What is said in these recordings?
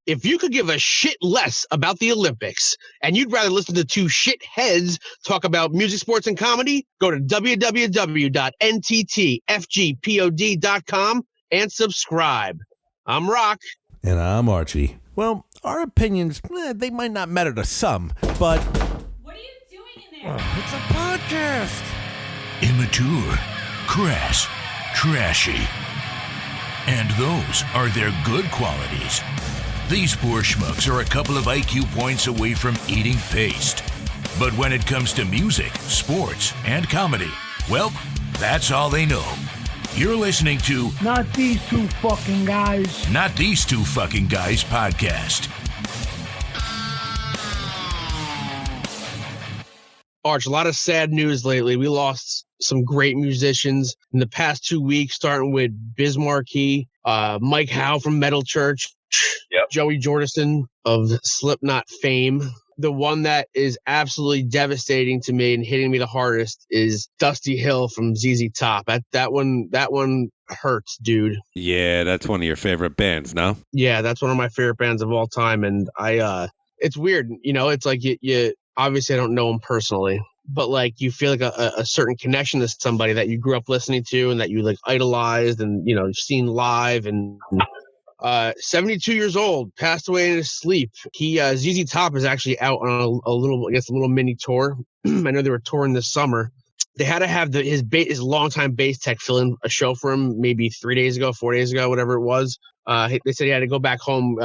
If you could give a shit less about the Olympics and you'd rather listen to two shitheads talk about music, sports, and comedy, go to www.NTTFGPOD.com and subscribe. I'm Rock. And I'm Archie. Well, our opinions, they might not matter to some, but... What are you doing in there? It's a podcast. Immature, crass, trashy. And those are their good qualities. These poor schmucks are a couple of IQ points away from eating paste. But when it comes to music, sports, and comedy, well, that's all they know. You're listening to Not These Two Fucking Guys. Not These Two Fucking Guys podcast. Arch, a lot of sad news lately. We lost some great musicians in the past 2 weeks, starting with Marke, Mike Howe from Metal Church, Joey Jordison of Slipknot fame. The one that is absolutely devastating to me and hitting me the hardest is Dusty Hill from ZZ Top. That one hurts, dude. Yeah, that's one of your favorite bands, no? Yeah, that's one of my favorite bands of all time. And it's weird, it's like you obviously I don't know him personally, but like you feel like a certain connection to somebody that you grew up listening to and that you like idolized and, you've seen live. And 72 years old, passed away in his sleep. He ZZ Top is actually out on a little mini tour. I know they were touring this summer. They had to have his longtime bass tech fill in a show for him maybe 4 days ago, whatever it was. They said he had to go back home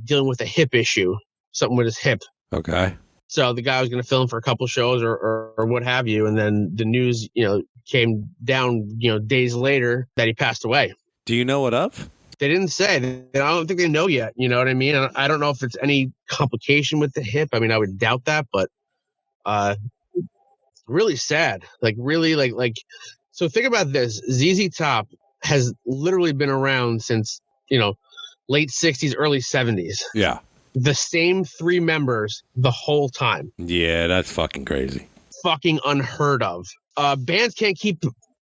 dealing with a hip issue, something with his hip. Okay. So the guy was going to fill in for a couple shows or what have you, and then the news, came down, days later that he passed away. Do you know what of? They didn't say. I don't think they know yet. You know what I mean? I don't know if it's any complication with the hip. I mean, I would doubt that, but really sad. Like really, like. So think about this: ZZ Top has literally been around since late '60s, early '70s. Yeah. The same three members the whole time. Yeah, that's fucking crazy. Fucking unheard of. Bands can't keep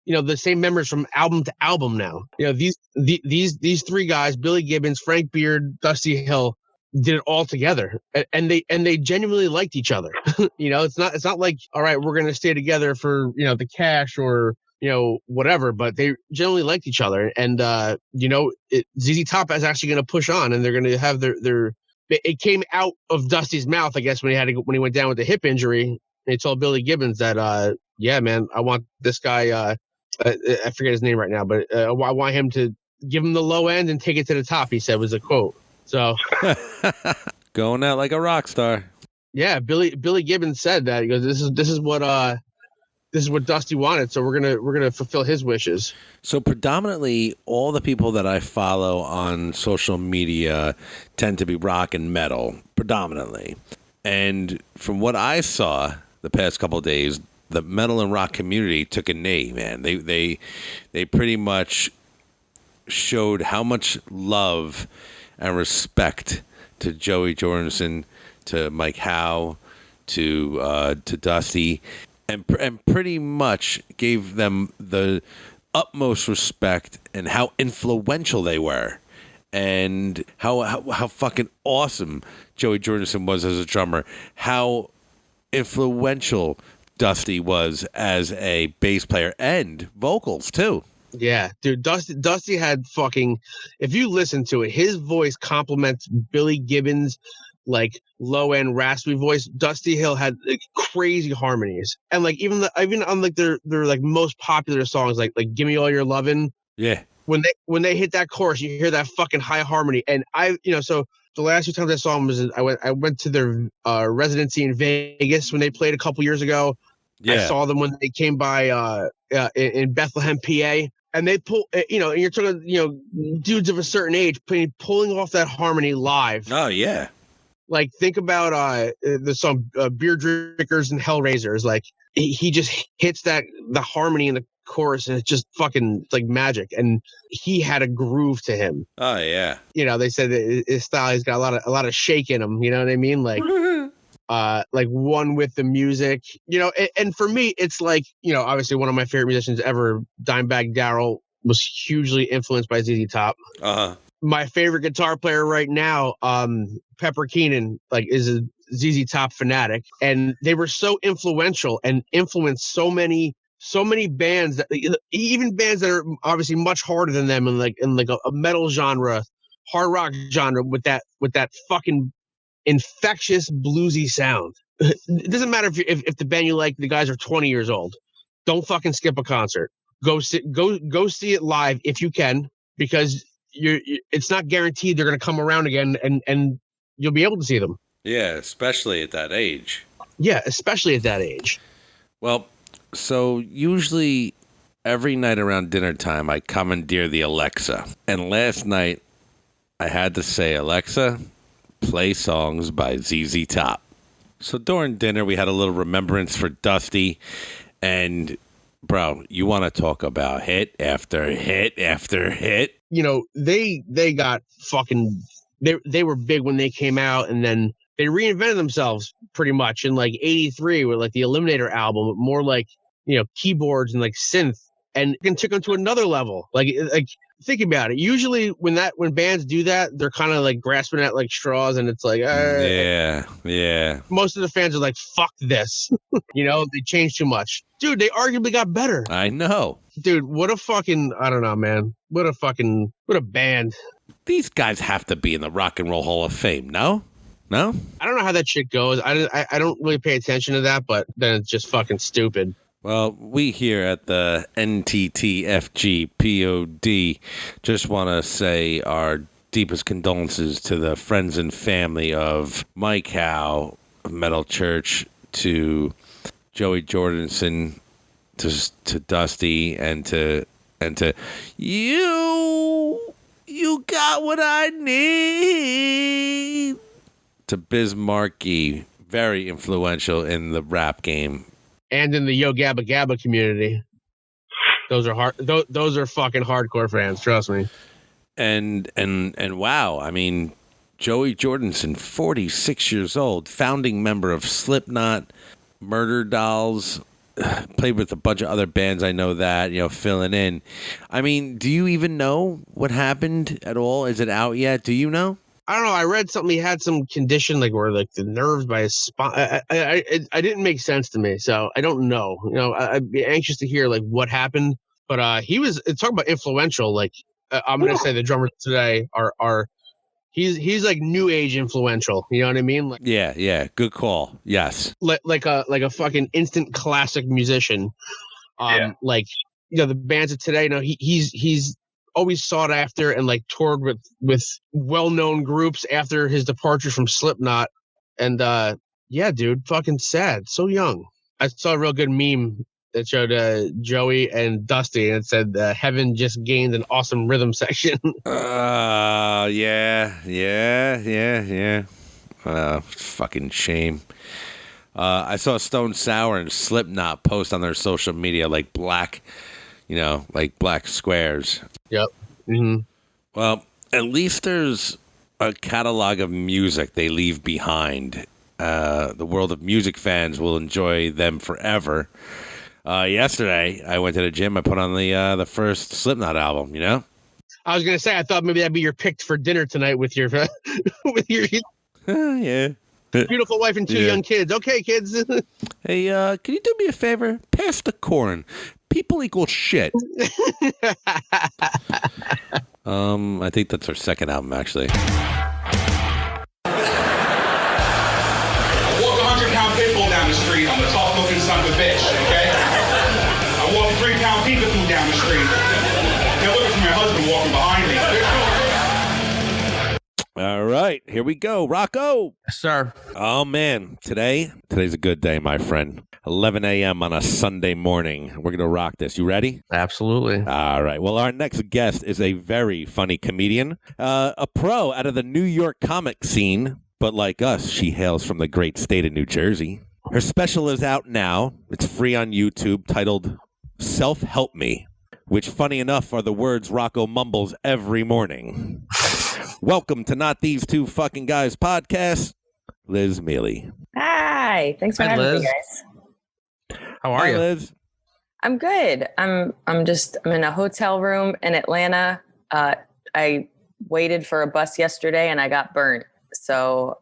the same members from album to album now. These three guys, Billy Gibbons, Frank Beard, Dusty Hill, did it all together, and they genuinely liked each other. It's not like, all right, we're gonna stay together for the cash or whatever, but they generally liked each other. And ZZ Top is actually gonna push on, and they're gonna have their. It came out of Dusty's mouth, I guess, when he went down with the hip injury. And he told Billy Gibbons that, yeah, man, I want this guy. I forget his name right now, but I want him to give him the low end and take it to the top. He said was a quote. So going out like a rock star. Yeah, Billy Gibbons said that. He goes, this is what Dusty wanted, so we're gonna fulfill his wishes. So predominantly, all the people that I follow on social media tend to be rock and metal, predominantly. And from what I saw the past couple of days, the metal and rock community took a knee, man. They pretty much showed how much love and respect to Joey Jordison, to Mike Howe, to Dusty. And pretty much gave them the utmost respect and how influential they were, and how fucking awesome Joey Jordison was as a drummer, how influential Dusty was as a bass player and vocals too. Yeah, dude, Dusty had fucking. If you listen to it, his voice complements Billy Gibbons' like low end raspy voice. Dusty Hill had like crazy harmonies, and like even on like their like most popular songs, like "Give Me All Your Lovin'." Yeah, when they hit that chorus, you hear that fucking high harmony. And so the last few times I saw them was I went to their residency in Vegas when they played a couple years ago. Yeah, I saw them when they came by in Bethlehem, PA. And they pull, and you're talking, dudes of a certain age pulling off that harmony live. Oh yeah. Like, think about the song Beer Drinkers and Hellraisers. Like, he just hits the harmony in the chorus, and it's just fucking like magic. And he had a groove to him. Oh yeah. They said that his style, he's got a lot of shake in him. You know what I mean? Like, like one with the music. And for me, it's like, obviously one of my favorite musicians ever, Dimebag Darrell, was hugely influenced by ZZ Top. Uh-huh. my favorite guitar player right now, Pepper Keenan, like is a ZZ Top fanatic, and they were so influential and influenced so many bands that even bands that are obviously much harder than them in like a metal genre, hard rock genre with that fucking infectious bluesy sound. It doesn't matter if the band you like, the guys are 20 years old. Don't fucking skip a concert. Go see it live if you can, because it's not guaranteed they're going to come around again and you'll be able to see them. Yeah, especially at that age. Yeah, especially at that age. Well, so usually every night around dinner time, I commandeer the Alexa. And last night, I had to say, Alexa, play songs by ZZ Top. So during dinner, we had a little remembrance for Dusty. And, bro, you want to talk about hit after hit after hit? You know, they got fucking... They were big when they came out, and then they reinvented themselves pretty much in like 83 with like the Eliminator album, more like, you know, keyboards and like synth, and took them to another level. Like think about it. Usually when bands do that, they're kind of like grasping at like straws, and it's like, yeah. Most of the fans are like, fuck this. You know, they changed too much. Dude, they arguably got better. I know. Dude, what a fucking, I don't know, man. What a band. These guys have to be in the Rock and Roll Hall of Fame, no? No? I don't know how that shit goes. I don't really pay attention to that, but then it's just fucking stupid. Well, we here at the NTTFGPOD just want to say our deepest condolences to the friends and family of Mike Howe of Metal Church, to Joey Jordison, to Dusty, and to you. You got what I need. To Biz Marke, very influential in the rap game. And in the Yo Gabba Gabba community. Those are hard. Those are fucking hardcore fans. Trust me. And wow, I mean, Joey Jordison, 46 years old, founding member of Slipknot, Murder Dolls, played with a bunch of other bands. I know that, you know, filling in. I mean, do you even know what happened at all? Is it out yet? Do you know? I don't know. I read something. He had some condition, like where like the nerves by his spine. I didn't make sense to me, so I don't know. You know, I'd be anxious to hear like what happened. But he was talking about influential. Like I'm gonna say the drummers today are he's like new age influential. You know what I mean? Like, yeah. Good call. Yes. Like a fucking instant classic musician. Like, you know, the bands of today. You know, he's always sought after and like toured with well-known groups after his departure from Slipknot. And yeah, dude, fucking sad. So young. I saw a real good meme that showed Joey and Dusty, and it said Heaven just gained an awesome rhythm section. Yeah. Fucking shame. I saw Stone Sour and Slipknot post on their social media like black squares. Yep. Mm-hmm. Well, at least there's a catalog of music they leave behind. The world of music fans will enjoy them forever. Yesterday, I went to the gym. I put on the first Slipknot album. You know, I was gonna say I thought maybe that'd be your pick for dinner tonight with your yeah. Beautiful wife and two young kids. Okay, kids. Hey, can you do me a favor? Pass the corn. People equal shit. I think that's our second album, actually. I walk a 100-pound pit bull down the street. I'm a tough-looking son of a bitch, okay? I walk a 3-pound peekaboo down the street. They're looking for my husband walking behind me. All right, here we go. Rocco. Sir. Oh, man. Today's a good day, my friend. 11 a.m. on a Sunday morning. We're going to rock this. You ready? Absolutely. All right. Well, our next guest is a very funny comedian, a pro out of the New York comic scene. But like us, she hails from the great state of New Jersey. Her special is out now. It's free on YouTube, titled Self-Help Me, which, funny enough, are the words Rocco mumbles every morning. Welcome to Not These Two Fucking Guys podcast, Liz Miele. Hi. Thanks for having me, guys. How are you? Liz? I'm good. I'm in a hotel room in Atlanta. I waited for a bus yesterday and I got burnt. So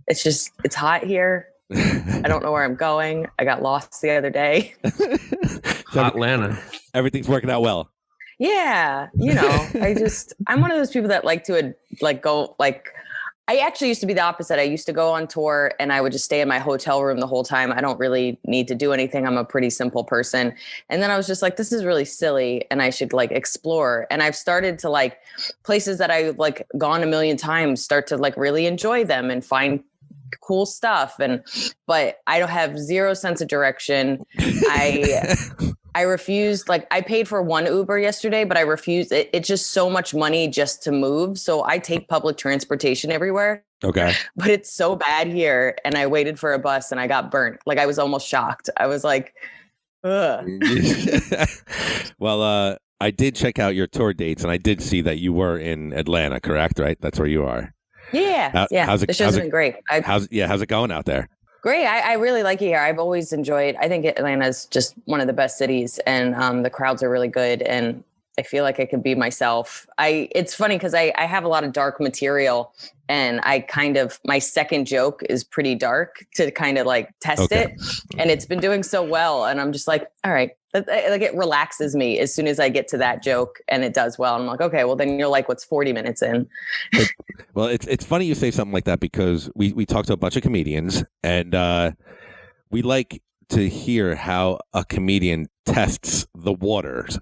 it's hot here. I don't know where I'm going. I got lost the other day. Hot Atlanta. Everything's working out well. Yeah, I'm one of those people that like to go. I actually used to be the opposite. I used to go on tour and I would just stay in my hotel room the whole time. I don't really need to do anything. I'm a pretty simple person. And then I was just like, this is really silly and I should explore. And I've started to places that I gone a million times, start to really enjoy them and find cool stuff. But I don't have zero sense of direction. I refused, I paid for one Uber yesterday, but I refused. It's just so much money just to move. So I take public transportation everywhere. Okay. But it's so bad here. And I waited for a bus and I got burnt. I was almost shocked. I was like, ugh. Well, I did check out your tour dates and I did see that you were in Atlanta, correct? Right? That's where you are. Yeah. The show's been great. How's it going out there? Great. I really like it here. I've always enjoyed, I think Atlanta is just one of the best cities and the crowds are really good. And I feel like I could be myself. It's funny because I have a lot of dark material and my second joke is pretty dark to kind of test it. And it's been doing so well. And I'm just like, all right. It relaxes me as soon as I get to that joke and it does well. I'm like, okay, well then you're what's 40 minutes in. Well, it's funny you say something like that because we talked to a bunch of comedians and we like to hear how a comedian tests the waters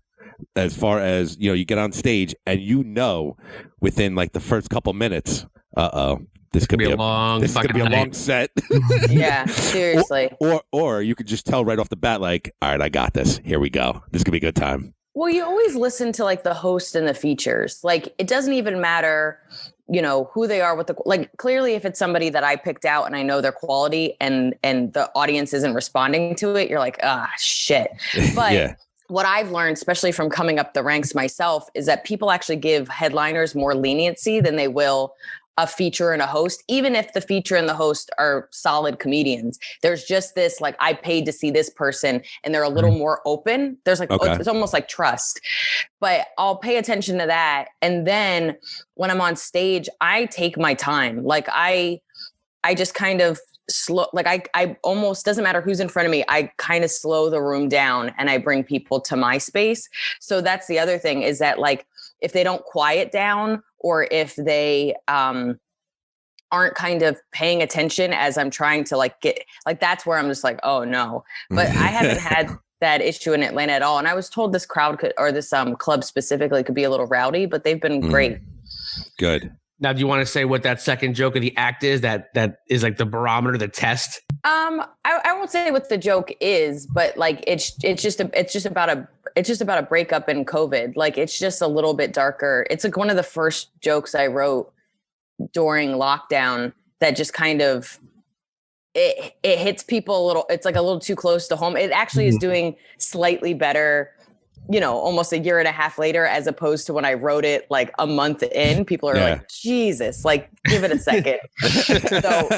as far as, you get on stage and within the first couple minutes, this could be a long set. Yeah, seriously. Or you could just tell right off the bat, all right, I got this. Here we go. This could be a good time. Well, you always listen to the host and the features. It doesn't even matter, who they are with clearly if it's somebody that I picked out and I know their quality and the audience isn't responding to it, you're shit. But yeah. What I've learned, especially from coming up the ranks myself, is that people actually give headliners more leniency than they will a feature and a host, even if the feature and the host are solid comedians. There's just this, I paid to see this person and they're a little more open. There's it's almost like trust, but I'll pay attention to that. And then when I'm on stage, I take my time. I just kind of slow, I almost, doesn't matter who's in front of me. I kind of slow the room down and I bring people to my space. So that's the other thing is that if they don't quiet down or if they aren't kind of paying attention as I'm trying to get, that's where I'm just oh no. But I haven't had that issue in Atlanta at all. And I was told this crowd this club specifically could be a little rowdy, but they've been great. Good. Now, do you want to say what that second joke of the act is? That is the barometer, the test. I won't say what the joke is, but it's just about a breakup in COVID. It's just a little bit darker. It's one of the first jokes I wrote during lockdown that just kind of it hits people a little. It's a little too close to home. It actually is doing slightly better, almost a year and a half later, as opposed to when I wrote it a month in. People are Jesus, give it a second. So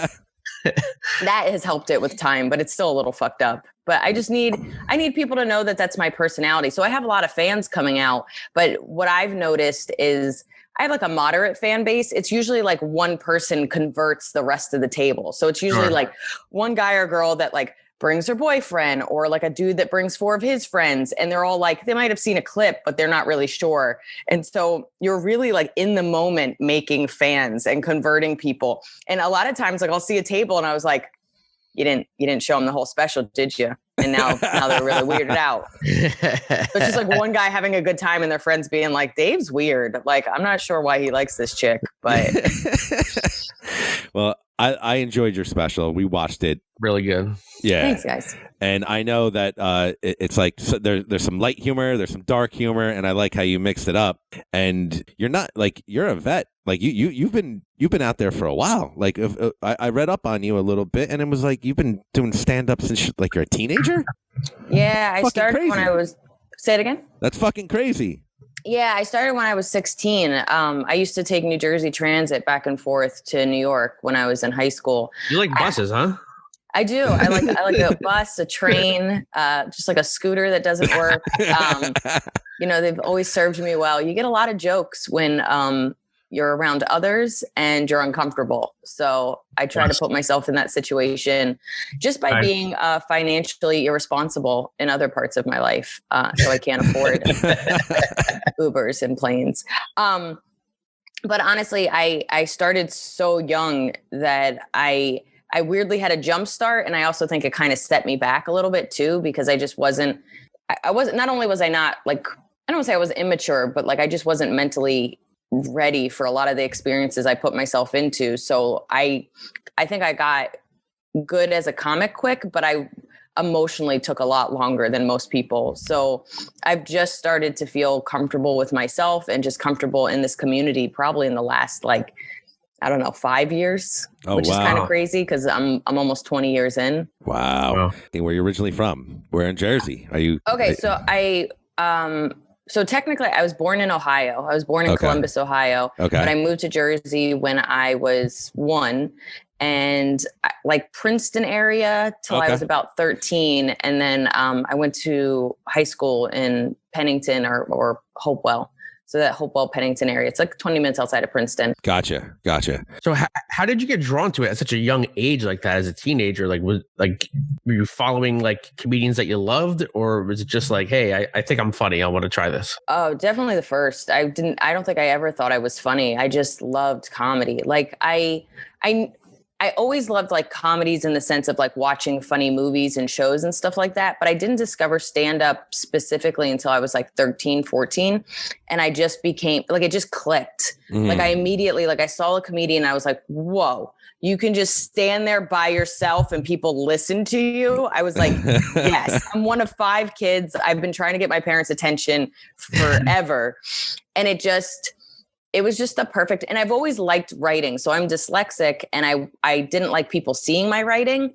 that has helped it with time, but it's still a little fucked up. But I need people to know that that's my personality. So I have a lot of fans coming out, but what I've noticed is I have a moderate fan base. It's usually one person converts the rest of the table. So it's usually one guy or girl that brings her boyfriend or a dude that brings 4 of his friends. And they're all they might have seen a clip, but they're not really sure. And so you're really in the moment making fans and converting people. And a lot of times I'll see a table and I was you didn't show them the whole special, did you? And now they're really weirded out. It's just one guy having a good time and their friends being Dave's weird. I'm not sure why he likes this chick, but. Well, I enjoyed your special. We watched it. Really good. Yeah. Thanks, guys. And I know that it's there's some light humor, there's some dark humor, and I like how you mixed it up. And you're not you're a vet. You've been out there for a while. I read up on you a little bit, and it was you've been doing stand up since you're a teenager. Yeah, I started when I was. Say it again. That's fucking crazy. Yeah, I started when I was 16. I used to take New Jersey Transit back and forth to New York when I was in high school. You like buses, huh? I do. I like a bus, a train, just like a scooter that doesn't work. They've always served me well. You get a lot of jokes when you're around others and you're uncomfortable. So I try to put myself in that situation just by being financially irresponsible in other parts of my life. So I can't afford Ubers and planes. But honestly, I started so young that I weirdly had a jump start. And I also think it kind of set me back a little bit too, because I just wasn't, not only was I not like, I don't want to say I was immature, but like, I just wasn't mentally ready for a lot of the experiences I put myself into. So I think I got good as a comic quick, but I emotionally took a lot longer than most people. So I've just started to feel comfortable with myself and just comfortable in this community probably in the last 5 years, which is kind of crazy because I'm almost 20 years in. Wow. Where are you originally from? Where in Jersey? Are you? Okay. So technically I was born in Ohio. I was born in Columbus, Ohio, but I moved to Jersey when I was 1 and like Princeton area till I was about 13. And then I went to high school in Pennington or Hopewell. So that Hopewell, Pennington area, it's like 20 minutes outside of Princeton. Gotcha. So how did you get drawn to it at such a young age like that as a teenager? Like, were you following like comedians that you loved, or was it just like, hey, I think I'm funny, I want to try this? Oh, definitely the first. I don't think I ever thought I was funny. I just loved comedy. Like I always loved like comedies in the sense of like watching funny movies and shows and stuff like that. But I didn't discover stand-up specifically until I was like 13, 14. And I just became like, it just clicked. Like I immediately, like I saw a comedian. I was like, whoa, you can just stand there by yourself and people listen to you. I was like, yes, I'm one of 5 kids. I've been trying to get my parents' attention forever. And it was just the perfect, and I've always liked writing. So I'm dyslexic and I didn't like people seeing my writing,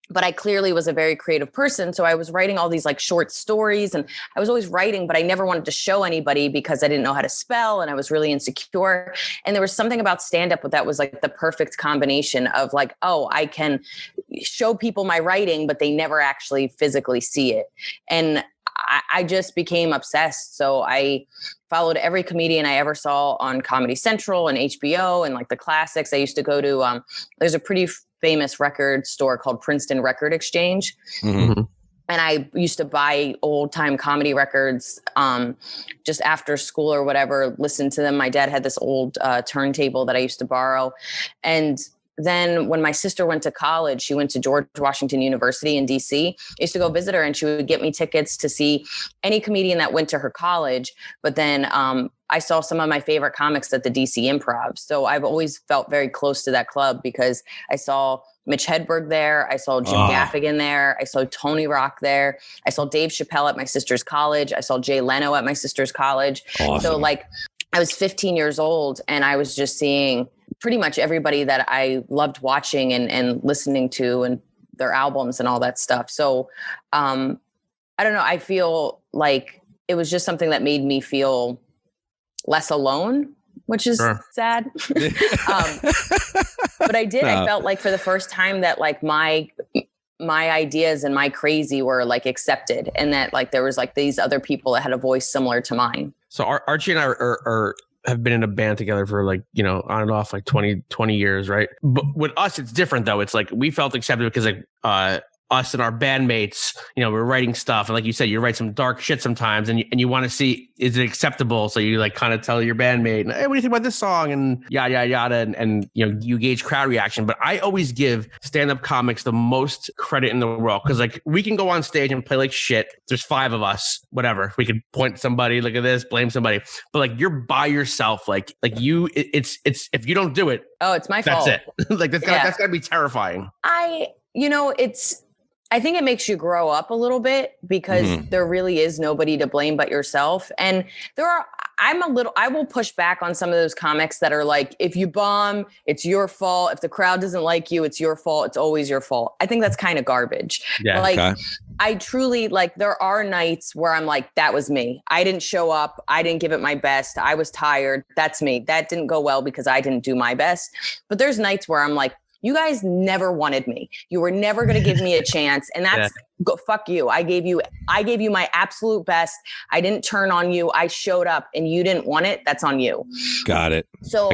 but I clearly was a very creative person. So I was writing all these like short stories and I was always writing, but I never wanted to show anybody because I didn't know how to spell and I was really insecure. And there was something about stand-up that was like the perfect combination of like, oh, I can show people my writing, but they never actually physically see it. And I just became obsessed. So I followed every comedian I ever saw on Comedy Central and HBO and like the classics. I used to go to, there's a pretty famous record store called Princeton Record Exchange. And I used to buy old time comedy records just after school or whatever, listen to them. My dad had this old turntable that I used to borrow. And then when my sister went to college, she went to George Washington University in DC. I used to go visit her and she would get me tickets to see any comedian that went to her college. But then I saw some of my favorite comics at the DC Improv. So I've always felt very close to that club because I saw Mitch Hedberg there. I saw Jim Gaffigan there. I saw Tony Rock there. I saw Dave Chappelle at my sister's college. I saw Jay Leno at my sister's college. Awesome. So like I was 15 years old and I was just seeing pretty much everybody that I loved watching and listening to and their albums and all that stuff. So I don't know. I feel like it was just something that made me feel less alone, which is sad. But I did. I felt like for the first time that like my ideas and my crazy were like accepted and that like there was like these other people that had a voice similar to mine. So Archie and I have been in a band together for like, on and off like 20 years, right? But with us, it's different though. It's like we felt accepted because like us and our bandmates, we're writing stuff. And like you said, you write some dark shit sometimes and you want to see, is it acceptable? So you like kind of tell your bandmate, hey, what do you think about this song? And yada, yada, yada. And you gauge crowd reaction. But I always give stand-up comics the most credit in the world. Cause like we can go on stage and play like shit. There's 5 of us, whatever. We could point at somebody, look at this, blame somebody. But like you're by yourself. Like you, it's if you don't do it. Oh, it's my fault. That's it. Like that's gotta be terrifying. I think it makes you grow up a little bit because there really is nobody to blame but yourself. And I will push back on some of those comics that are like, if you bomb, it's your fault. If the crowd doesn't like you, it's your fault. It's always your fault. I think that's kind of garbage. Yeah. I truly like, there are nights where I'm like, that was me. I didn't show up. I didn't give it my best. I was tired. That's me. That didn't go well because I didn't do my best. But there's nights where I'm like, You guys never wanted me. You were never going to give me a chance. And that's fuck you. I gave you my absolute best. I didn't turn on you. I showed up and you didn't want it. That's on you. Got it. So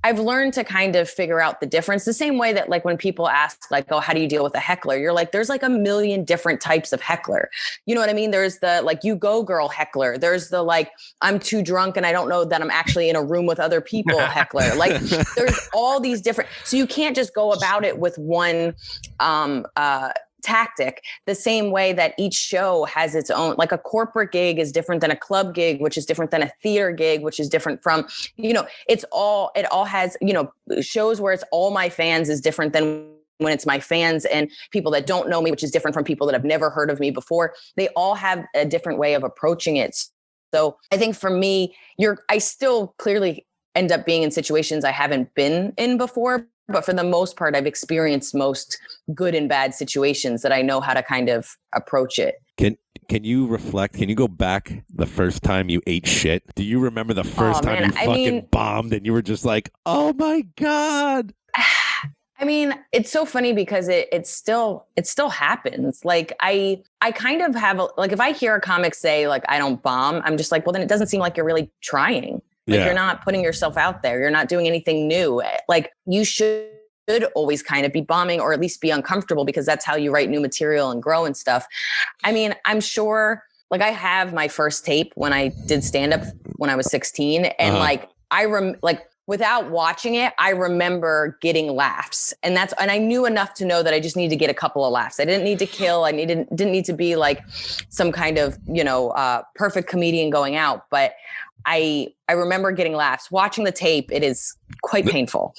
I've learned to kind of figure out the difference the same way that like when people ask like, oh, how do you deal with a heckler? You're like, there's like a million different types of heckler. You know what I mean? There's the like, you go girl heckler. There's the like, I'm too drunk and I don't know that I'm actually in a room with other people heckler. Like there's all these different, so you can't just go about it with one, tactic, the same way that each show has its own, like a corporate gig is different than a club gig, which is different than a theater gig, which is different from, it all has, shows where it's all my fans is different than when it's my fans and people that don't know me, which is different from people that have never heard of me before. They all have a different way of approaching it. So I think for me, I still clearly end up being in situations I haven't been in before. But for the most part, I've experienced most good and bad situations that I know how to kind of approach it. Can you reflect? Can you go back the first time you ate shit? Do you remember the first time you fucking bombed and you were just like, oh my God? I mean, it's so funny because it still happens. Like I kind of have like, if I hear a comic say like, I don't bomb, I'm just like, well, then it doesn't seem like you're really trying. Like you're not putting yourself out there. You're not doing anything new. Like you should always kind of be bombing or at least be uncomfortable because that's how you write new material and grow and stuff. I mean, I'm sure like I have my first tape when I did stand up when I was 16 and like without watching it, I remember getting laughs and I knew enough to know that I just needed to get a couple of laughs. I didn't need to kill. I didn't need to be like some kind of, perfect comedian going out, but I remember getting laughs. Watching the tape, it is quite painful,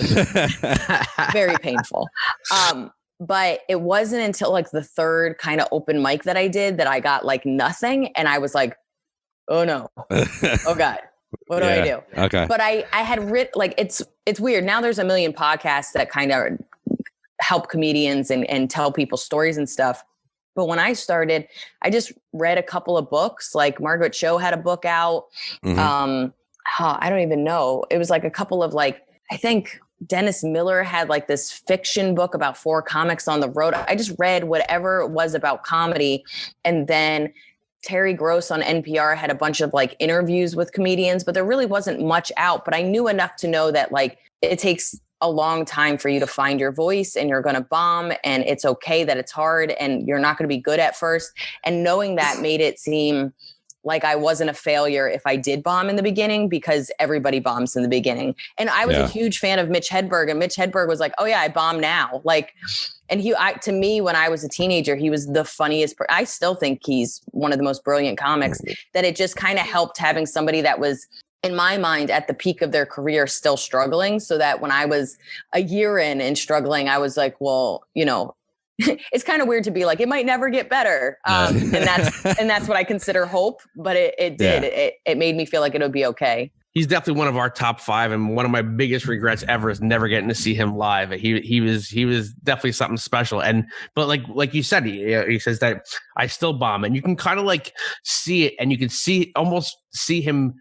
very painful. But it wasn't until like the third kind of open mic that I did that I got like nothing. And I was like, oh no, oh God, what do I do? Okay. But I had written like, it's weird. Now there's a million podcasts that kind of help comedians and tell people stories and stuff. But when I started, I just read a couple of books. Like Margaret Cho had a book out. Mm-hmm. I don't even know. It was like a couple of like, I think Dennis Miller had like this fiction book about 4 comics on the road. I just read whatever it was about comedy. And then Terry Gross on NPR had a bunch of like interviews with comedians, but there really wasn't much out. But I knew enough to know that like it takes a long time for you to find your voice and you're going to bomb and it's okay that it's hard and you're not going to be good at first. And knowing that made it seem like I wasn't a failure if I did bomb in the beginning because everybody bombs in the beginning. And I was a huge fan of Mitch Hedberg and Mitch Hedberg was like, oh yeah, I bomb now. Like, and to me, when I was a teenager, he was the funniest. I still think he's one of the most brilliant comics that it just kind of helped having somebody that was, in my mind, at the peak of their career, still struggling. So that when I was a year in and struggling, I was like, well, it's kind of weird to be like, it might never get better. And that's what I consider hope, but it did. Yeah. It made me feel like it would be okay. He's definitely one of our top 5. And one of my biggest regrets ever is never getting to see him live. He was definitely something special. But like you said, he says that I still bomb and you can kind of like see it and you can almost see him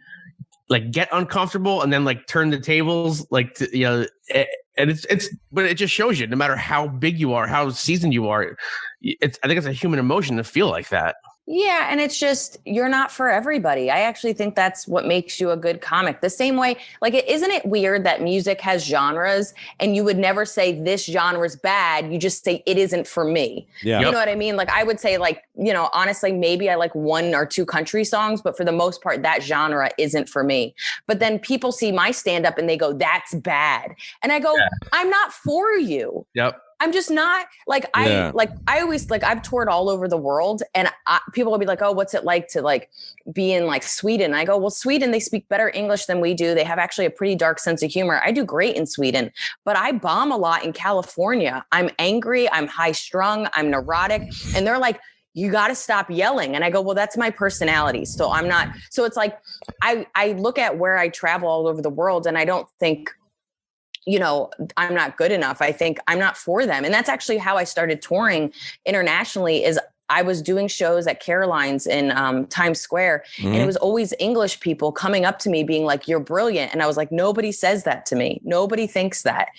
like get uncomfortable and then like turn the tables, like, and but it just shows you no matter how big you are, how seasoned you are, I think it's a human emotion to feel like that. Yeah. And it's just, you're not for everybody. I actually think that's what makes you a good comic. The same way, like, isn't it weird that music has genres and you would never say this genre's bad. You just say it isn't for me. Yeah. You know what I mean? Like I would say like, honestly, maybe I like 1 or 2 country songs, but for the most part, that genre isn't for me. But then people see my stand up and they go, that's bad. And I go, I'm not for you. Yep. I'm just not like, I always like, I've toured all over the world and people will be like, oh, what's it like to like be in like Sweden? And I go, well, Sweden, they speak better English than we do. They have actually a pretty dark sense of humor. I do great in Sweden, but I bomb a lot in California. I'm angry. I'm high strung. I'm neurotic. And they're like, you got to stop yelling. And I go, well, that's my personality. So I'm not. So it's like, I look at where I travel all over the world and I don't think, I'm not good enough. I think I'm not for them. And that's actually how I started touring internationally is I was doing shows at Caroline's in Times Square, and it was always English people coming up to me being like, "You're brilliant." And I was like, nobody says that to me. Nobody thinks that.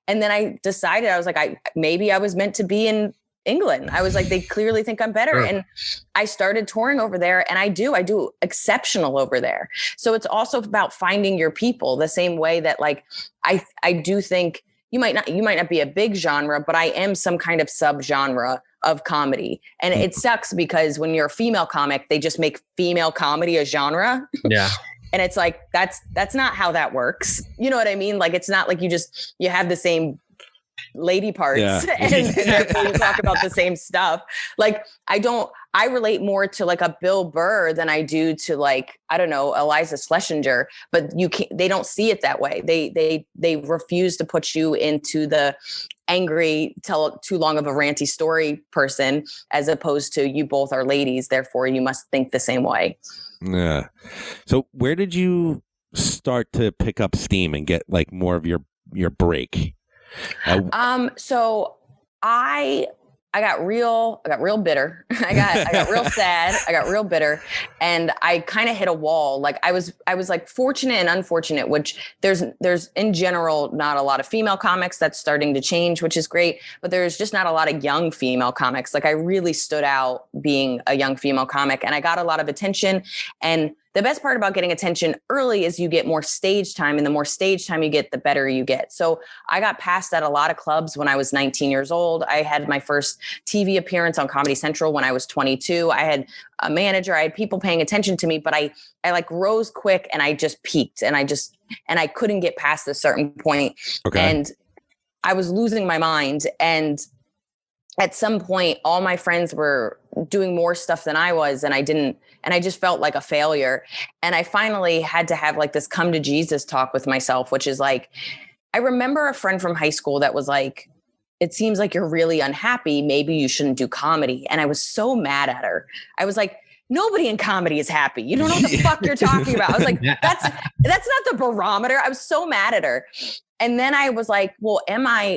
And then I decided, I was like, maybe I was meant to be in England. I was like, they clearly think I'm better. Sure. And I started touring over there, and I do exceptional over there. So it's also about finding your people, the same way that like, I do think you might not be a big genre, but I am some kind of subgenre of comedy. And it sucks because when you're a female comic, they just make female comedy a genre. Yeah. And it's like, that's not how that works. You know what I mean? Like, it's not like you have the same lady parts and therefore you talk about the same stuff. Like, I relate more to like a Bill Burr than I do to like, I don't know, Eliza Schlesinger, but they don't see it that way. They refuse to put you into the angry, tell too long of a ranty story person, as opposed to you both are ladies, therefore you must think the same way. Yeah. So where did you start to pick up steam and get like more of your break? So I got real bitter. I got real sad. I got real bitter, and I kind of hit a wall. Like I was like fortunate and unfortunate, which there's in general not a lot of female comics. That's starting to change, which is great, but there's just not a lot of young female comics. Like I really stood out being a young female comic, and I got a lot of attention. And the best part about getting attention early is you get more stage time, and the more stage time you get, the better you get. So I got passed at a lot of clubs when I was 19 years old. I had my first TV appearance on Comedy Central when I was 22. I had a manager, I had people paying attention to me, but I like rose quick, and I just peaked, and I couldn't get past a certain point. Okay. And I was losing my mind. And at some point, all my friends were doing more stuff than I was, and I didn't. And I just felt like a failure. And I finally had to have like this come to Jesus talk with myself, which is like, I remember a friend from high school that was like, "It seems like you're really unhappy. Maybe you shouldn't do comedy." And I was so mad at her. I was like, nobody in comedy is happy. You don't know what the fuck you're talking about. I was like, that's not the barometer. I was so mad at her. And then I was like, well,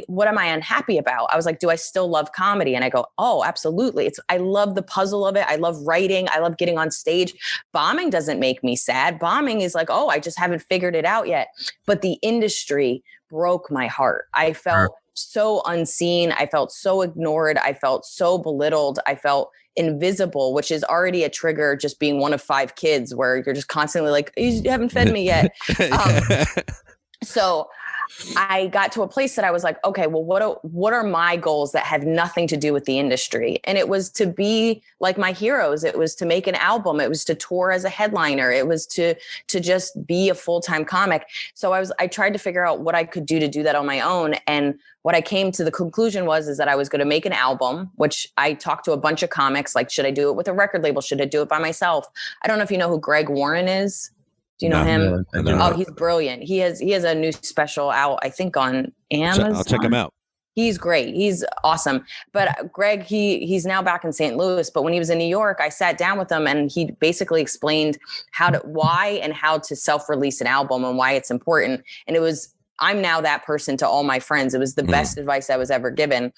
what am I unhappy about? I was like, do I still love comedy? And I go, oh, absolutely. I love the puzzle of it. I love writing. I love getting on stage. Bombing doesn't make me sad. Bombing is like, oh, I just haven't figured it out yet. But the industry broke my heart. I felt so unseen. I felt so ignored. I felt so belittled. I felt invisible, which is already a trigger, just being one of 5 kids where you're just constantly like, you haven't fed me yet. So I got to a place that I was like, okay, well, what are my goals that had nothing to do with the industry? And it was to be like my heroes. It was to make an album. It was to tour as a headliner. It was to just be a full-time comic. So I tried to figure out what I could do to do that on my own. And what I came to the conclusion is that I was going to make an album, which I talked to a bunch of comics. Like, should I do it with a record label? Should I do it by myself? I don't know if you know who Greg Warren is. Do you know him? No. Oh, he's brilliant. He has a new special out, I think, on Amazon. I'll check him out. He's great. He's awesome. But Greg, he's now back in St. Louis. But when he was in New York, I sat down with him, and he basically explained why and how to self-release an album and why it's important. And I'm now that person to all my friends. It was the best advice I was ever given.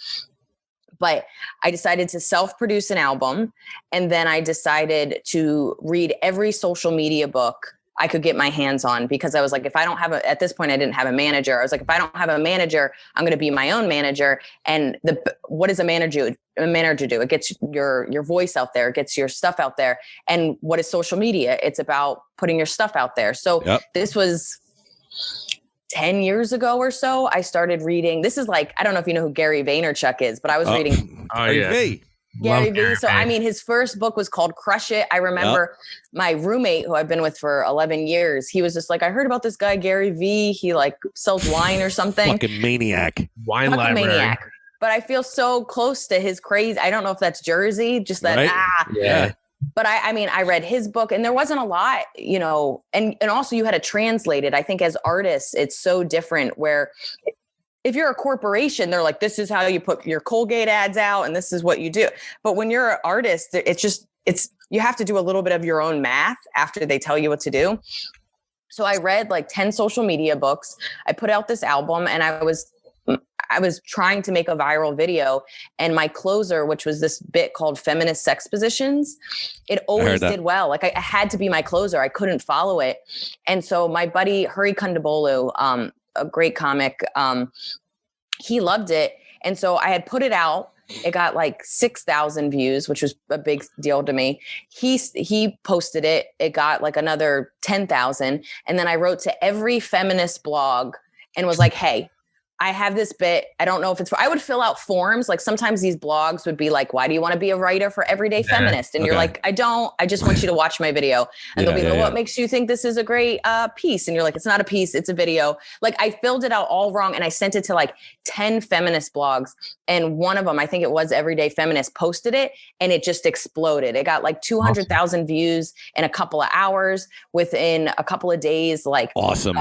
But I decided to self-produce an album, and then I decided to read every social media book I could get my hands on, because I was like, if I don't have at this point, I didn't have a manager. I was like, if I don't have a manager, I'm going to be my own manager. And what does a manager do? It gets your voice out there. It gets your stuff out there. And what is social media? It's about putting your stuff out there. So This was 10 years ago or so. I started reading. This is like, I don't know if you know who Gary Vaynerchuk is, but I was reading. Oh, yeah. Gary V. So, I mean, his first book was called Crush It. I remember my roommate, who I've been with for 11 years, he was just like, I heard about this guy, Gary V. He like sells wine or something. Fucking maniac. Wine library. Maniac. But I feel so close to his craze. I don't know if that's Jersey, just that, Yeah. But I mean, I read his book, and there wasn't a lot, you know, and also you had to translate it. I think as artists, it's so different where if you're a corporation, they're like, this is how you put your Colgate ads out, and this is what you do. But when you're an artist, you have to do a little bit of your own math after they tell you what to do. So I read like 10 social media books. I put out this album, and I was trying to make a viral video, and my closer, which was this bit called Feminist Sex Positions, it always did well. Like I had to be my closer. I couldn't follow it. And so my buddy, Hurry Kundabolu, a great comic, he loved it. And so I had put it out. It got like 6,000 views, which was a big deal to me. He posted it. It got like another 10,000. And then I wrote to every feminist blog and was like, hey, I have this bit. I don't know if it's, I would fill out forms. Like sometimes these blogs would be like, why do you want to be a writer for Everyday Feminist? And you're like, I don't, I just want you to watch my video. And they'll be like, what makes you think this is a great piece? And you're like, it's not a piece, it's a video. Like I filled it out all wrong. And I sent it to like 10 feminist blogs. And one of them, I think it was Everyday Feminist, posted it and it just exploded. It got like 200,000 views in a couple of hours. Within a couple of days, like awesome.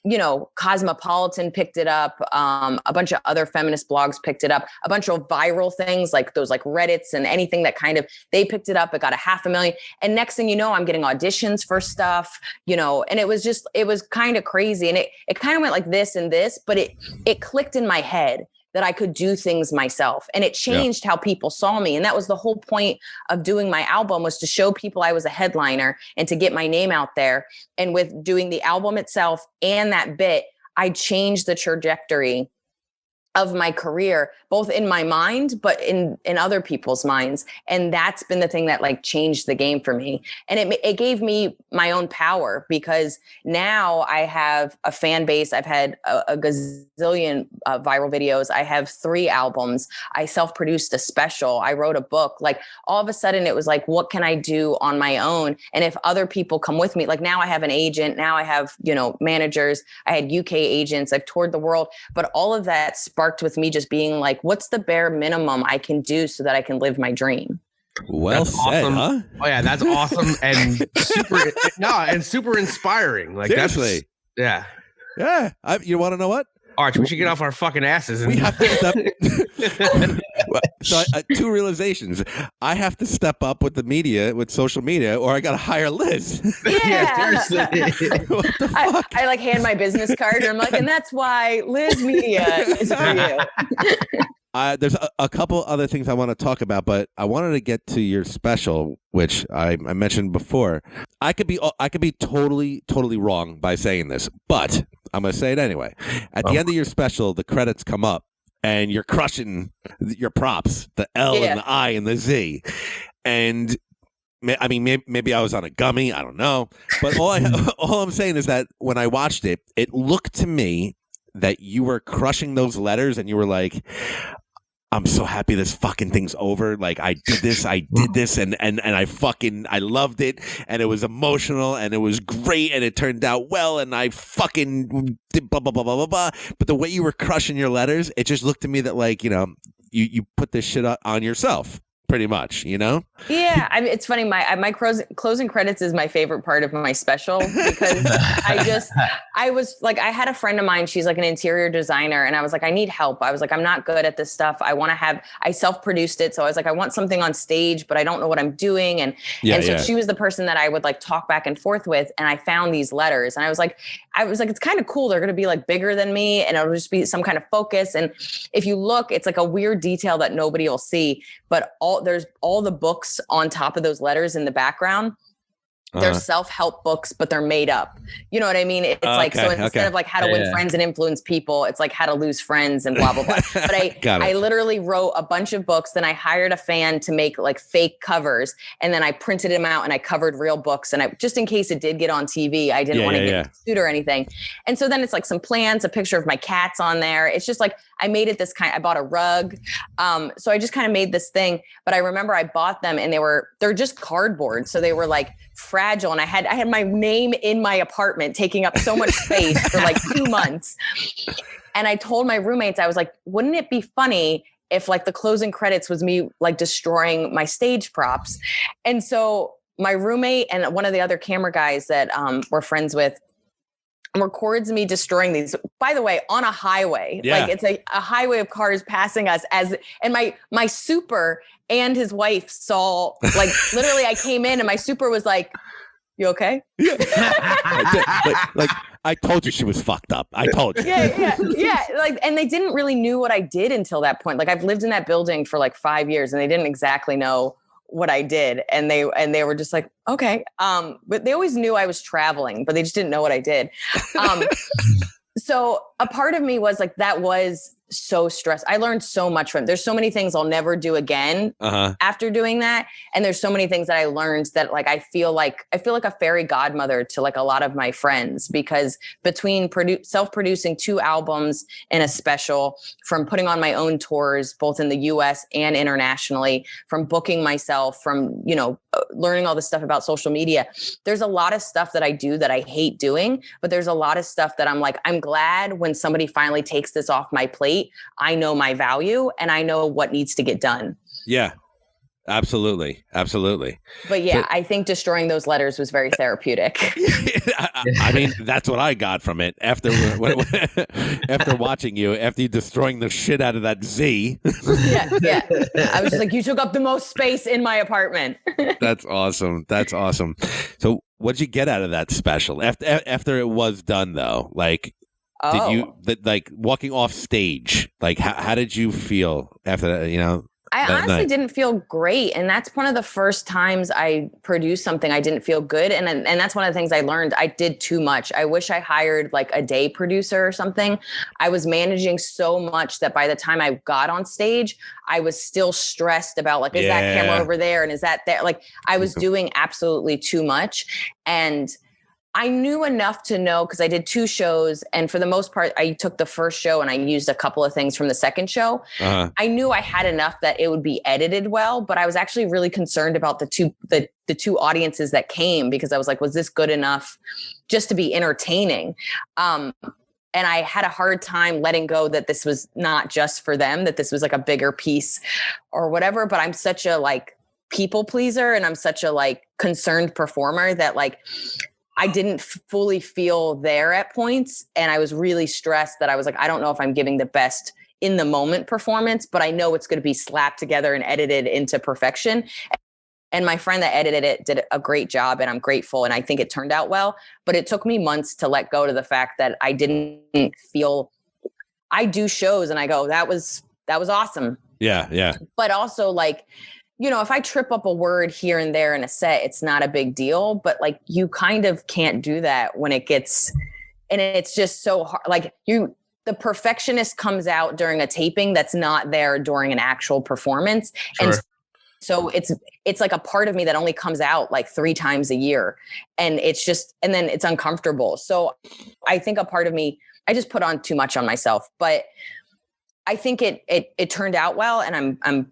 You know, Cosmopolitan picked it up. A bunch of other feminist blogs picked it up. A bunch of viral things like those like Reddits and anything that kind of, they picked it up. It got 500,000. And next thing you know, I'm getting auditions for stuff, you know, and it was kind of crazy. And it kind of went like this and this, but it clicked in my head that I could do things myself. And it changed how people saw me. And that was the whole point of doing my album, was to show people I was a headliner and to get my name out there. And with doing the album itself and that bit, I changed the trajectory of my career, both in my mind, but in other people's minds. And that's been the thing that like changed the game for me. And it gave me my own power, because now I have a fan base. I've had a gazillion viral videos. I have 3 albums. I self-produced a special. I wrote a book. Like all of a sudden it was like, what can I do on my own? And if other people come with me, like now I have an agent, now I have, you know, managers, I had UK agents, I've toured the world, but all of that sparked with me just being like, what's the bare minimum I can do so that I can live my dream? Well that's said, awesome. huh? Oh yeah, that's awesome and super inspiring. Like seriously, yeah. You want to know what? Arch, we should get off our fucking asses. We have to step. So 2 realizations. I have to step up with the media, with social media, or I got to hire Liz. Yeah. Seriously. What the fuck? I like hand my business card and I'm like, and that's why Liz Media is for you. There's a couple other things I want to talk about, but I wanted to get to your special, which I mentioned before. I could be totally wrong by saying this, but I'm going to say it anyway. At the end of your special, the credits come up and you're crushing your props, the L and the I and the Z. And I mean, maybe I was on a gummy. I don't know. But all I'm saying is that when I watched it, it looked to me that you were crushing those letters and you were like, I'm so happy this fucking thing's over. Like I did this and I loved it, and it was emotional and it was great and it turned out well and I fucking did blah blah blah blah blah blah. But the way you were crushing your letters, it just looked to me that like, you know, you put this shit on yourself. Pretty much, you know? Yeah. I mean, it's funny. My closing credits is my favorite part of my special, because I had a friend of mine. She's like an interior designer. And I was like, I need help. I was like, I'm not good at this stuff. I self-produced it. So I was like, I want something on stage, but I don't know what I'm doing. And so she was the person that I would like talk back and forth with. And I found these letters and I was like, it's kind of cool. They're going to be like bigger than me and it'll just be some kind of focus. And if you look, it's like a weird detail that nobody will see, but there's all the books on top of those letters in the background. They're self-help books, but they're made up. You know what I mean? It's instead of like how to win friends and influence people, it's like how to lose friends and blah, blah, blah. But I literally wrote a bunch of books. Then I hired a fan to make like fake covers. And then I printed them out and I covered real books. And just in case it did get on TV, I didn't want to get sued or anything. And so then it's like some plants, a picture of my cats on there. It's just like, I made it I bought a rug. So I just kind of made this thing, but I remember I bought them and they're just cardboard. So they were like fragile. And I had my name in my apartment taking up so much space for like 2 months. And I told my roommates, I was like, wouldn't it be funny if like the closing credits was me like destroying my stage props? And so my roommate and one of the other camera guys that we're friends with records me destroying these, by the way, on a highway. Like it's a highway of cars passing us and my super and his wife saw, like literally I came in and my super was like, you okay? Yeah. like I told you she was fucked up. I told you. Yeah. Like, and they didn't really knew what I did until that point. Like, I've lived in that building for like 5 years, and they didn't exactly know what I did. And they were just like, okay. But they always knew I was traveling, but they just didn't know what I did. So a part of me was like, that was so stressed. I learned so much from it. There's so many things I'll never do again after doing that. And there's so many things that I learned that like, I feel like a fairy godmother to like a lot of my friends, because between self-producing 2 albums and a special, from putting on my own tours, both in the US and internationally, from booking myself, from, learning all this stuff about social media, there's a lot of stuff that I do that I hate doing, but there's a lot of stuff that I'm like, I'm glad when somebody finally takes this off my plate, I know my value and I know what needs to get done. Yeah, absolutely. But yeah, I think destroying those letters was very therapeutic. I mean, that's what I got from it after watching you, after you destroying the shit out of that Z. Yeah. I was just like, you took up the most space in my apartment. That's awesome. So what'd you get out of that special after it was done though? Like, did you like walking off stage? Like, how did you feel after that? I honestly didn't feel great. And that's one of the first times I produced something I didn't feel good. And that's one of the things I learned. I did too much. I wish I hired like a day producer or something. I was managing so much that by the time I got on stage, I was still stressed about like, is that camera over there? And is that there? Like, I was doing absolutely too much. And I knew enough to know, because I did 2 shows, and for the most part, I took the first show and I used a couple of things from the second show. I knew I had enough that it would be edited well, but I was actually really concerned about the two audiences that came, because I was like, was this good enough just to be entertaining? And I had a hard time letting go that this was not just for them, that this was like a bigger piece or whatever. But I'm such a like people pleaser, and I'm such a like concerned performer that like, I didn't fully feel there at points. And I was really stressed that I was like, I don't know if I'm giving the best in the moment performance, but I know it's going to be slapped together and edited into perfection. And my friend that edited it did a great job, and I'm grateful. And I think it turned out well, but it took me months to let go to the fact that I didn't feel. I do shows and I go, that was awesome. Yeah. But also like, if I trip up a word here and there in a set, it's not a big deal, but like you kind of can't do that when it gets, and it's just so hard. Like the perfectionist comes out during a taping that's not there during an actual performance. Sure. And so it's like a part of me that only comes out like 3 times a year, and and then it's uncomfortable. So I think a part of me, I just put on too much on myself, but I think it turned out well, and I'm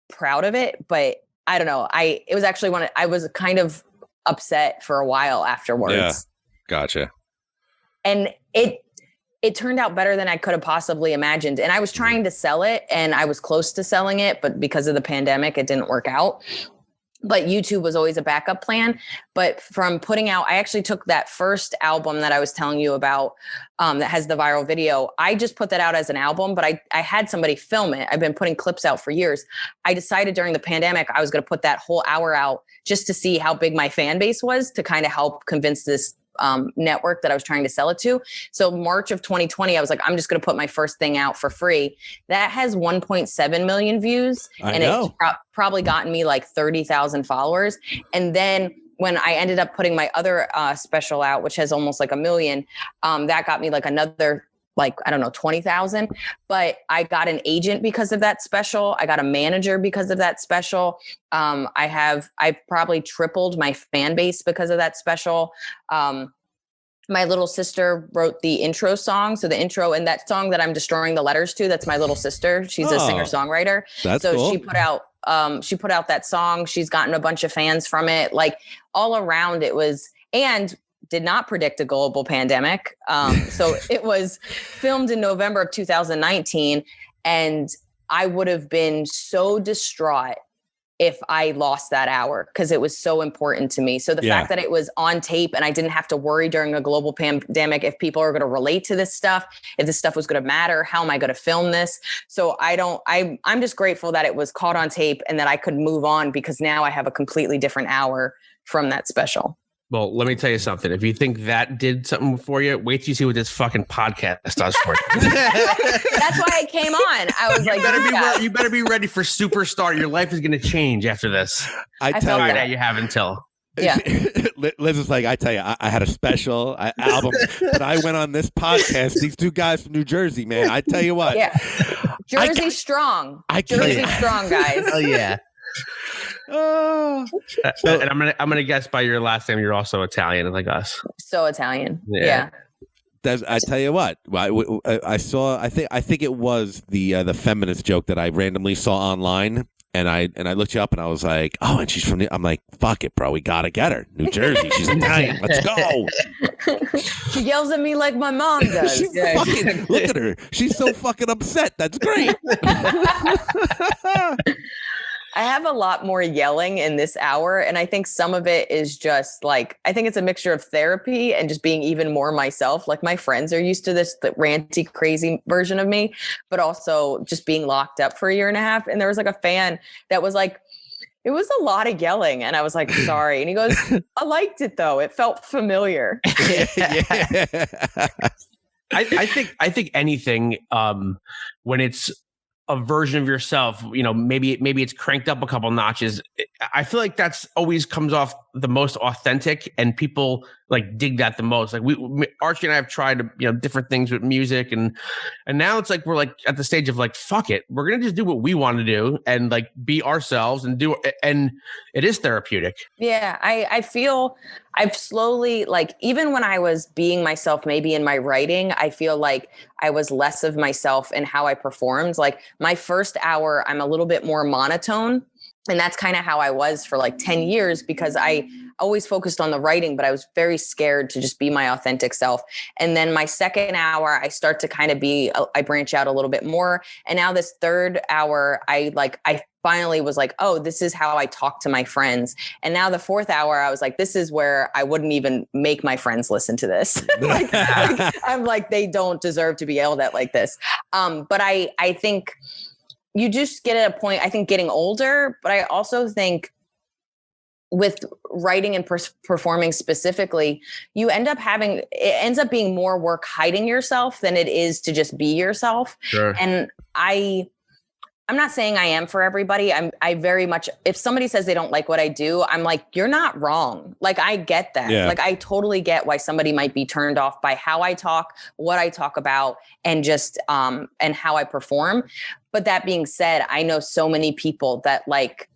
proud of it. But I don't know. It was actually I was kind of upset for a while afterwards. Yeah, gotcha. And it turned out better than I could have possibly imagined. And I was trying to sell it, and I was close to selling it, but because of the pandemic, it didn't work out. But YouTube was always a backup plan. But from putting out, I actually took that first album that I was telling you about that has the viral video. I just put that out as an album, but I had somebody film it. I've been putting clips out for years. I decided during the pandemic, I was going to put that whole hour out just to see how big my fan base was, to kind of help convince this network that I was trying to sell it to. So March of 2020, I was like, I'm just going to put my first thing out for free. That has 1.7 million views. It's probably gotten me like 30,000 followers. And then when I ended up putting my other special out, which has almost like 1 million, that got me like another, like, I don't know, 20,000. But I got an agent because of that special. I got a manager because of that special. I've probably tripled my fan base because of that special. My little sister wrote the intro song. So the intro and that song that I'm destroying the letters to, that's my little sister. She's a singer-songwriter. That's cool. She put out that song. She's gotten a bunch of fans from it. Like all around it was, and did not predict a global pandemic. So it was filmed in November of 2019. And I would have been so distraught if I lost that hour, because it was so important to me. So the fact that it was on tape and I didn't have to worry during a global pandemic if people are going to relate to this stuff, if this stuff was going to matter, how am I going to film this? So I'm just grateful that it was caught on tape and that I could move on, because now I have a completely different hour from that special. Well, let me tell you something. If you think that did something for you, wait till you see what this fucking podcast does for you. That's why I came on. I was like, you better be ready for superstar. Your life is going to change after this. I tell felt you, Friday, you have until. Yeah. Liz is like, I tell you, I had a special album, but I went on this podcast. These two guys from New Jersey, man. I tell you what. Yeah. Jersey strong. Jersey strong, guys. Oh yeah. Oh. And I'm gonna guess by your last name, you're also Italian, like us. So Italian. Yeah. I tell you what, I saw. I think it was the feminist joke that I randomly saw online. And I looked you up and I was like, oh, and she's I'm like, fuck it, bro. We got to get her. New Jersey. She's Italian. Let's go. She yells at me like my mom does. Look at her. She's so fucking upset. That's great. I have a lot more yelling in this hour. And I think some of it is just like, I think it's a mixture of therapy and just being even more myself. Like my friends are used to this ranty, crazy version of me, but also just being locked up for a year and a half. And there was like a fan that was like, it was a lot of yelling. And I was like, sorry. And he goes, I liked it though. It felt familiar. Yeah. I think anything when it's a version of yourself, maybe it's cranked up a couple notches. I feel like that's always comes off the most authentic, and people like dig that the most. Like Archie and I have tried different things with music, and now it's like we're like at the stage of like, fuck it, we're gonna just do what we want to do and like be ourselves and do, and it is therapeutic. Yeah, I feel I've slowly, like, even when I was being myself, maybe in my writing, I feel like I was less of myself in how I performed. Like my first hour, I'm a little bit more monotone. And that's kind of how I was for like 10 years, because I always focused on the writing, but I was very scared to just be my authentic self. And then my second hour, I start to kind of I branch out a little bit more. And now this third hour, I finally was like, oh, this is how I talk to my friends. And now the fourth hour, I was like, this is where I wouldn't even make my friends listen to this. I'm like, they don't deserve to be yelled at like this. But I think you just get at a point, I think, getting older, but I also think with writing and performing specifically, it ends up being more work hiding yourself than it is to just be yourself. Sure. And I'm not saying I am for everybody. I very much, if somebody says they don't like what I do, I'm like, you're not wrong. Like, I get that. Yeah. Like, I totally get why somebody might be turned off by how I talk, what I talk about, and just, and how I perform. But that being said, I know so many people that like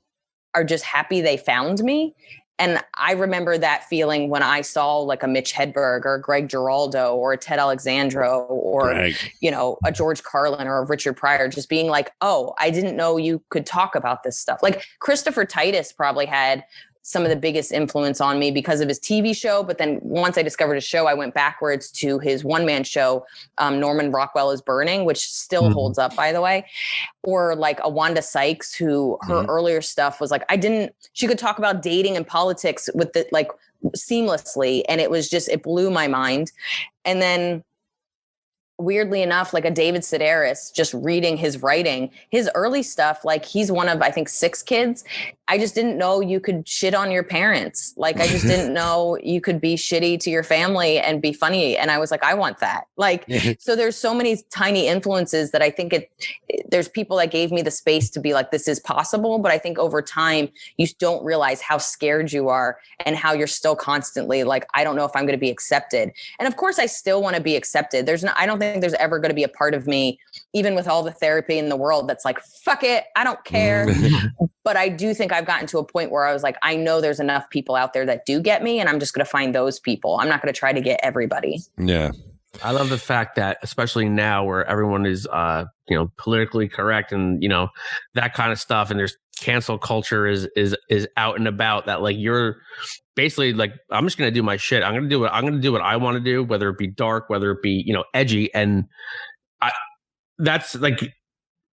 are just happy they found me. And I remember that feeling when I saw like a Mitch Hedberg or a Greg Giraldo or a Ted Alexandro or, a George Carlin or a Richard Pryor, just being like, oh, I didn't know you could talk about this stuff. Like Christopher Titus probably had some of the biggest influence on me because of his TV show. But then once I discovered his show, I went backwards to his one-man show, Norman Rockwell is Burning, which still holds up, by the way. Or like a Wanda Sykes, who her earlier stuff was like, she could talk about dating and politics with the like seamlessly. And it was just, it blew my mind. And then weirdly enough, like a David Sedaris, just reading his writing, his early stuff, like he's one of, I think, 6 kids. I just didn't know you could shit on your parents. Like, I just didn't know you could be shitty to your family and be funny. And I was like, I want that. Like, so there's so many tiny influences that I think there's people that gave me the space to be like, this is possible. But I think over time, you don't realize how scared you are and how you're still constantly like, I don't know if I'm going to be accepted. And of course, I still want to be accepted. I don't think there's ever going to be a part of me, even with all the therapy in the world, that's like, fuck it, I don't care. But I do think I've gotten to a point where I was like, I know there's enough people out there that do get me, and I'm just going to find those people. I'm not going to try to get everybody. Yeah. I love the fact that, especially now where everyone is, politically correct and, that kind of stuff. And there's cancel culture is out and about, that like, you're basically like, I'm just going to do my shit. I'm going to do what I want to do, whether it be dark, whether it be, edgy. And that's like,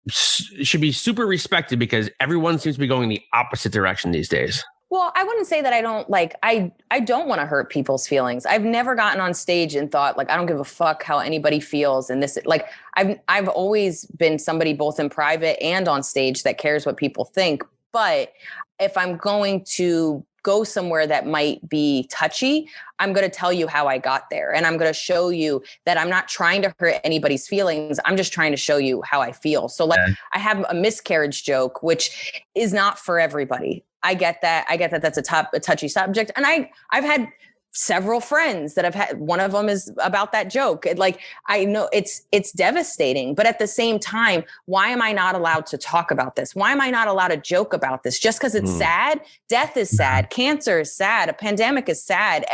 should be super respected, because everyone seems to be going the opposite direction these days. Well, I wouldn't say that I don't like, I don't want to hurt people's feelings. I've never gotten on stage and thought like, I don't give a fuck how anybody feels. And this, like, I've always been somebody both in private and on stage that cares what people think. But if I'm going to go somewhere that might be touchy, I'm going to tell you how I got there. And I'm going to show you that I'm not trying to hurt anybody's feelings. I'm just trying to show you how I feel. So like I have a miscarriage joke, which is not for everybody. I get that. That's a touchy subject. And I've had several friends that have had, one of them is about that joke. Like, I know it's devastating, but at the same time, why am I not allowed to talk about this? Why am I not allowed to joke about this? Just because it's sad? Death is sad. Cancer is sad. A pandemic is sad.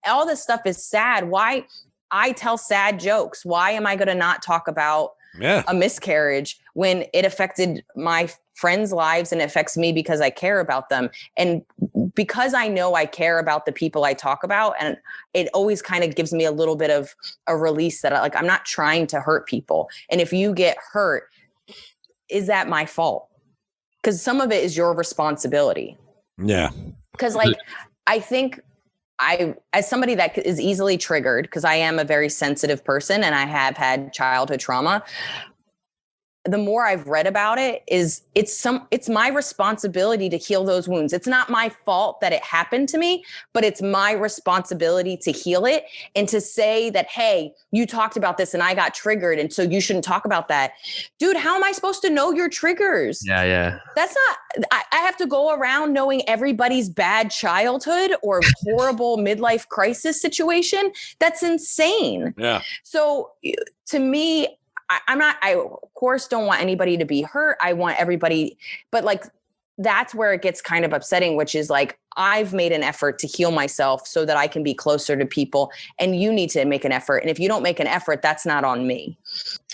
All this stuff is sad. Why? I tell sad jokes. Why am I going to not talk about a miscarriage when it affected my friends' lives and it affects me because I care about them? And because I know I care about the people I talk about, and it always kind of gives me a little bit of a release that I'm not trying to hurt people. And if you get hurt, is that my fault? Because some of it is your responsibility. Yeah. Because I think as somebody that is easily triggered, because I am a very sensitive person and I have had childhood trauma, the more I've read about it it's my responsibility to heal those wounds. It's not my fault that it happened to me, but it's my responsibility to heal it and to say that, hey, you talked about this and I got triggered, and so you shouldn't talk about that. Dude, how am I supposed to know your triggers? Yeah. That's not, I have to go around knowing everybody's bad childhood or horrible midlife crisis situation. That's insane. Yeah. So to me, I of course don't want anybody to be hurt. I want everybody, but that's where it gets kind of upsetting, which is I've made an effort to heal myself so that I can be closer to people, and you need to make an effort. And if you don't make an effort, that's not on me.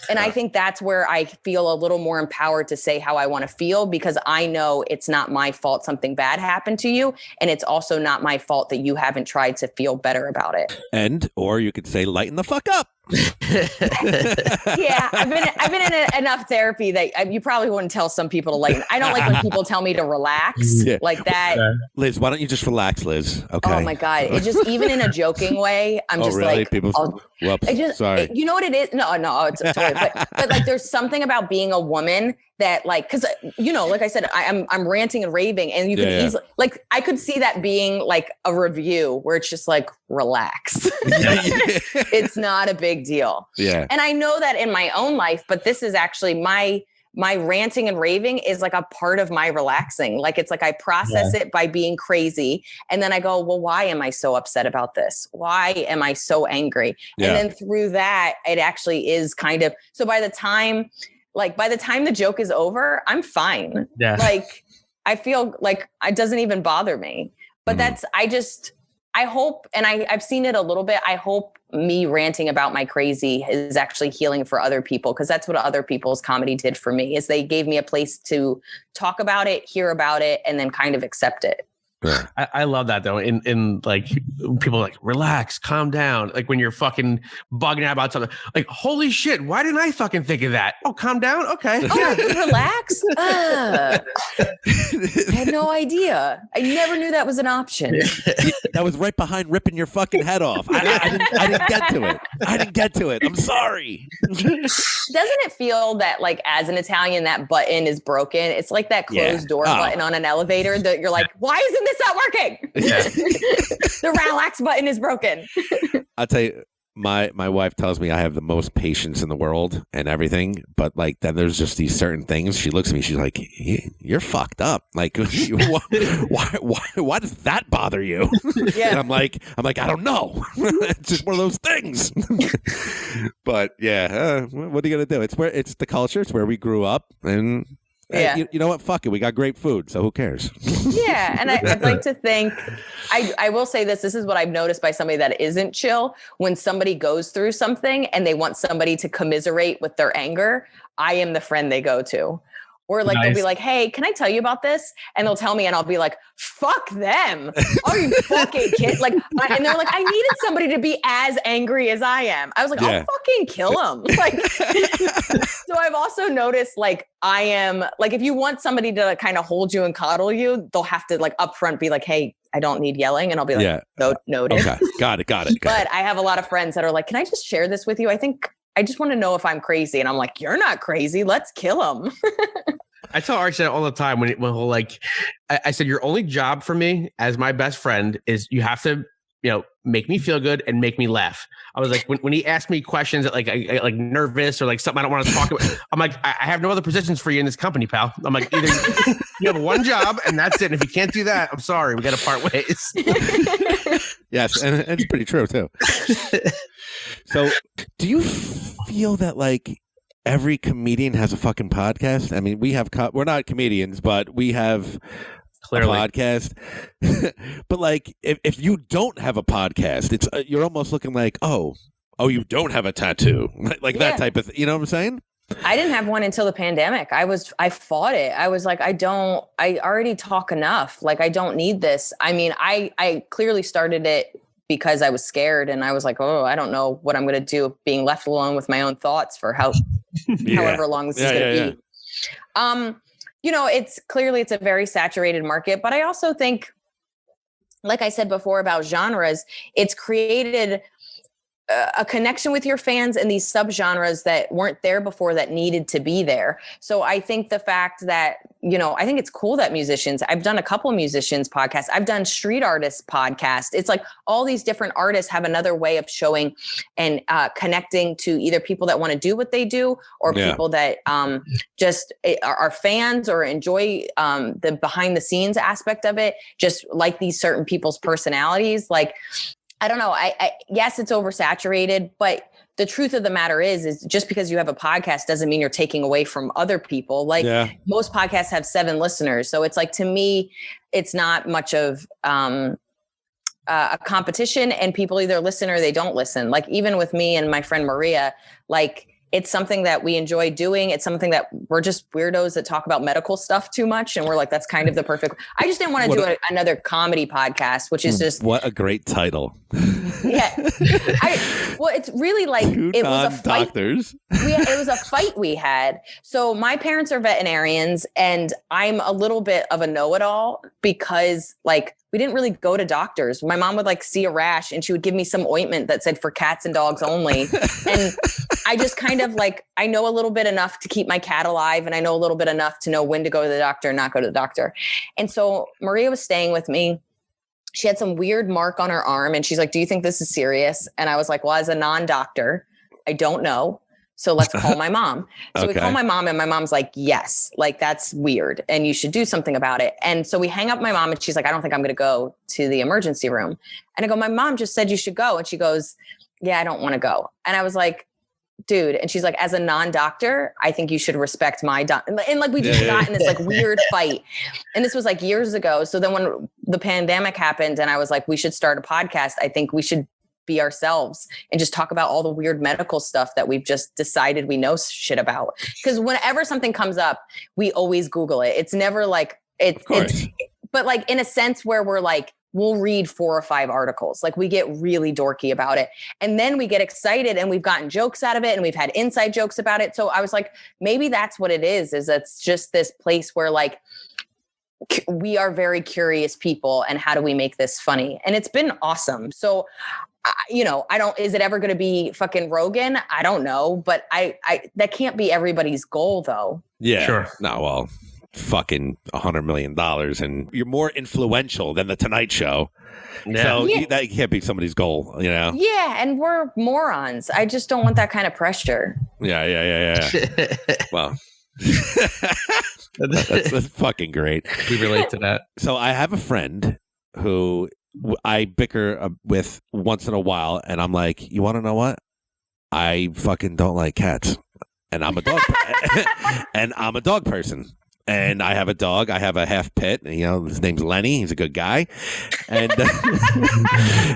And I think that's where I feel a little more empowered to say how I want to feel, because I know it's not my fault something bad happened to you. And it's also not my fault that you haven't tried to feel better about it. Or you could say, lighten the fuck up. Yeah, I've been in enough therapy that you probably wouldn't tell some people to lighten. I don't like when people tell me to relax like that. Liz, why don't you just relax, Liz? Okay. Oh my God. It just, even in a joking way, I'm just really? People, sorry. You know what it is? No, it's totally, but there's something about being a woman that because like I said, I'm ranting and raving, and you can easily I could see that being a review where it's just relax. It's not a big deal. Yeah. And I know that in my own life, but this is actually my ranting and raving is a part of my relaxing. It's I process it by being crazy. And then I go, well, why am I so upset about this? Why am I so angry? Yeah. And then through that, it actually is kind of, so by the time the joke is over, I'm fine. Yeah. I feel it doesn't even bother me, but that's, I hope, and I've seen it a little bit. I hope me ranting about my crazy is actually healing for other people, because that's what other people's comedy did for me, is they gave me a place to talk about it, hear about it, and then kind of accept it. Yeah. I love that though. In people relax, calm down. When you're fucking bugging out about something, holy shit, why didn't I fucking think of that? Oh, calm down. Okay. Oh, relax. I had no idea. I never knew that was an option. That was right behind ripping your fucking head off. I didn't get to it. I'm sorry. Doesn't it feel that as an Italian, that button is broken? It's like that closed door button on an elevator that you're why isn't this not working? Yeah. The relax button is broken. I'll tell you, my wife tells me I have the most patience in the world and everything, but then there's just these certain things. She looks at me, she's like, "You're fucked up. Why does that bother you?" Yeah. And I'm like, I don't know. It's just one of those things. But yeah, what are you gonna do? It's the culture. It's where we grew up, and. Yeah. You know what? Fuck it. We got great food, so who cares? Yeah. And I'd like to think, I will say this is what I've noticed by somebody that isn't chill. When somebody goes through something and they want somebody to commiserate with their anger, I am the friend they go to. Or they'll be like, "Hey, can I tell you about this?" And they'll tell me, and I'll be like, "Fuck them. Are you fucking kidding?" And they're like, "I needed somebody to be as angry as I am." I was like, "I'll fucking kill them." So I've also noticed, I am if you want somebody to kind of hold you and coddle you, they'll have to upfront be like, "Hey, I don't need yelling," and I'll be like, "Noted." Okay, got it. But I have a lot of friends that are like, "Can I just share this with you? I just want to know if I'm crazy." And I'm like, "You're not crazy. Let's kill them." I tell Archie that all the time when he'll like, I said, your only job for me as my best friend is you have to, make me feel good and make me laugh. I was like, when he asked me questions that I like nervous or like something I don't want to talk about, I'm like, I have no other positions for you in this company, pal. I'm like, either you have one job and that's it. And if you can't do that, I'm sorry, we got to part ways. Yes, and it's pretty true too. So, do you feel that like every comedian has a fucking podcast? I mean, we're not comedians, but we have clearly a podcast. But like, if you don't have a podcast, it's you're almost looking like, oh, you don't have a tattoo, like that type of thing. You know what I'm saying? I didn't have one until the pandemic. I fought it. I was like, I already talk enough. Like, I don't need this. I mean, I clearly started it because I was scared and I was like, oh, I don't know what I'm going to do being left alone with my own thoughts for however long this is going to be. It's a very saturated market, but I also think, like I said before about genres, it's created a connection with your fans and these subgenres that weren't there before that needed to be there. So I think the fact that, I think it's cool that I've done a couple of musicians podcasts. I've done street artists podcasts. It's like all these different artists have another way of showing and connecting to either people that want to do what they do or people that just are fans or enjoy the behind the scenes aspect of it, just like these certain people's personalities. Like, I don't know. Yes, it's oversaturated, but the truth of the matter is just because you have a podcast doesn't mean you're taking away from other people. Like most podcasts have 7 listeners. So it's like, to me, it's not much of a competition, and people either listen or they don't listen. Like even with me and my friend Maria, like it's something that we enjoy doing. It's something that we're just weirdos that talk about medical stuff too much. And we're like, that's kind of the perfect. I just didn't want to do another comedy podcast, which is just. What a great title. Yeah. It's really like it was a fight. Doctors. It was a fight we had. So my parents are veterinarians and I'm a little bit of a know-it-all because like we didn't really go to doctors. My mom would like see a rash and she would give me some ointment that said for cats and dogs only. And I just kind of like, I know a little bit enough to keep my cat alive. And I know a little bit enough to know when to go to the doctor and not go to the doctor. And so Maria was staying with me. She had some weird mark on her arm and she's like, do you think this is serious? And I was like, well, as a non-doctor, I don't know. So let's call my mom. So we call my mom and my mom's like, yes, like that's weird and you should do something about it. And so we hang up my mom and she's like, I don't think I'm going to go to the emergency room. And I go, my mom just said you should go. And she goes, yeah, I don't want to go. And I was like, dude. And she's like, as a non-doctor, I think you should respect my doctor. And like, we just got in this like weird fight. And this was like years ago. So then when the pandemic happened and I was like, we should start a podcast, I think we should be ourselves and just talk about all the weird medical stuff that we've just decided we know shit about. Because whenever something comes up, we always Google it. It's never like it's but like in a sense where we're like, we'll read 4 or 5 articles. Like we get really dorky about it. And then we get excited and we've gotten jokes out of it and we've had inside jokes about it. So I was like, maybe that's what it is it's just this place where like we are very curious people and how do we make this funny? And it's been awesome. So is it ever going to be fucking Rogan? I don't know, but I that can't be everybody's goal though. Yeah. Sure. No, well, fucking $100 million and you're more influential than the Tonight Show. Yeah. So that can't be somebody's goal, you know? Yeah. And we're morons. I just don't want that kind of pressure. Yeah. Well, that's fucking great. We relate to that. So I have a friend who I bicker with once in a while, and I'm like, you want to know what? I fucking don't like cats, and I'm a dog, and I'm a dog person. And I have a dog. I have a half pit. His name's Lenny. He's a good guy. And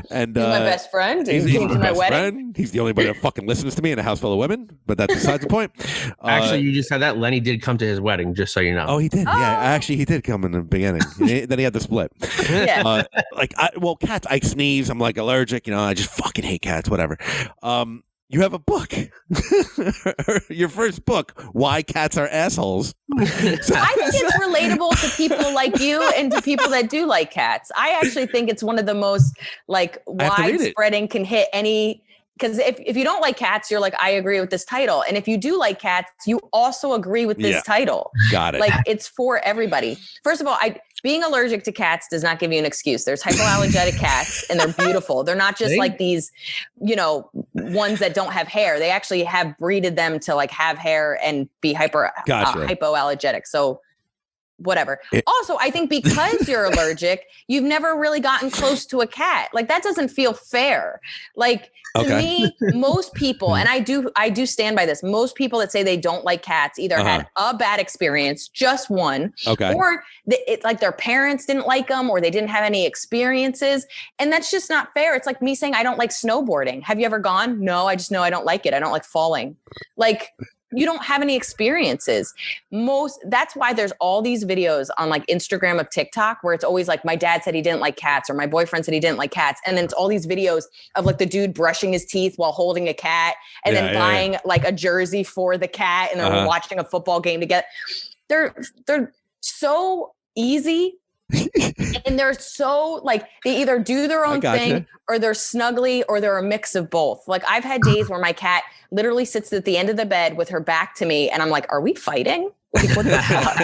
and he's my best friend. He's my best friend. He's the only one that fucking listens to me in a house full of women. But that's besides the point. Actually, you just said that Lenny did come to his wedding, just so you know. Oh, he did. Oh. Yeah, actually, he did come in the beginning. Then he had to split. Yeah. Cats. I sneeze. I'm like allergic. I just fucking hate cats. Whatever. You have a book. Your first book, Why Cats Are Assholes. I think it's relatable to people like you and to people that do like cats. I actually think it's one of the most like widespread and can hit any because if you don't like cats, you're like, I agree with this title. And if you do like cats, you also agree with this title. Got it. Like, it's for everybody. First of all, being allergic to cats does not give you an excuse. There's hypoallergenic cats and they're beautiful. They're not just like these, ones that don't have hair. They actually have breeded them to like have hair and be hypoallergenic. So whatever. Also, I think because you're allergic, you've never really gotten close to a cat. Like, that doesn't feel fair. Like, to me, most people, and I do stand by this, most people that say they don't like cats either had a bad experience, just one, or like their parents didn't like them, or they didn't have any experiences. And that's just not fair. It's like me saying I don't like snowboarding. Have you ever gone? No, I just know I don't like it. I don't like falling. Like, you don't have any experiences. That's why there's all these videos on like Instagram of TikTok where it's always like, my dad said he didn't like cats, or my boyfriend said he didn't like cats. And then it's all these videos of like the dude brushing his teeth while holding a cat and then buying like a jersey for the cat. And they're watching a football game together. They're so easy. And they're so like, they either do their own thing or they're snuggly or they're a mix of both. Like, I've had days where my cat literally sits at the end of the bed with her back to me and I'm like, are we fighting? Like, what the fuck?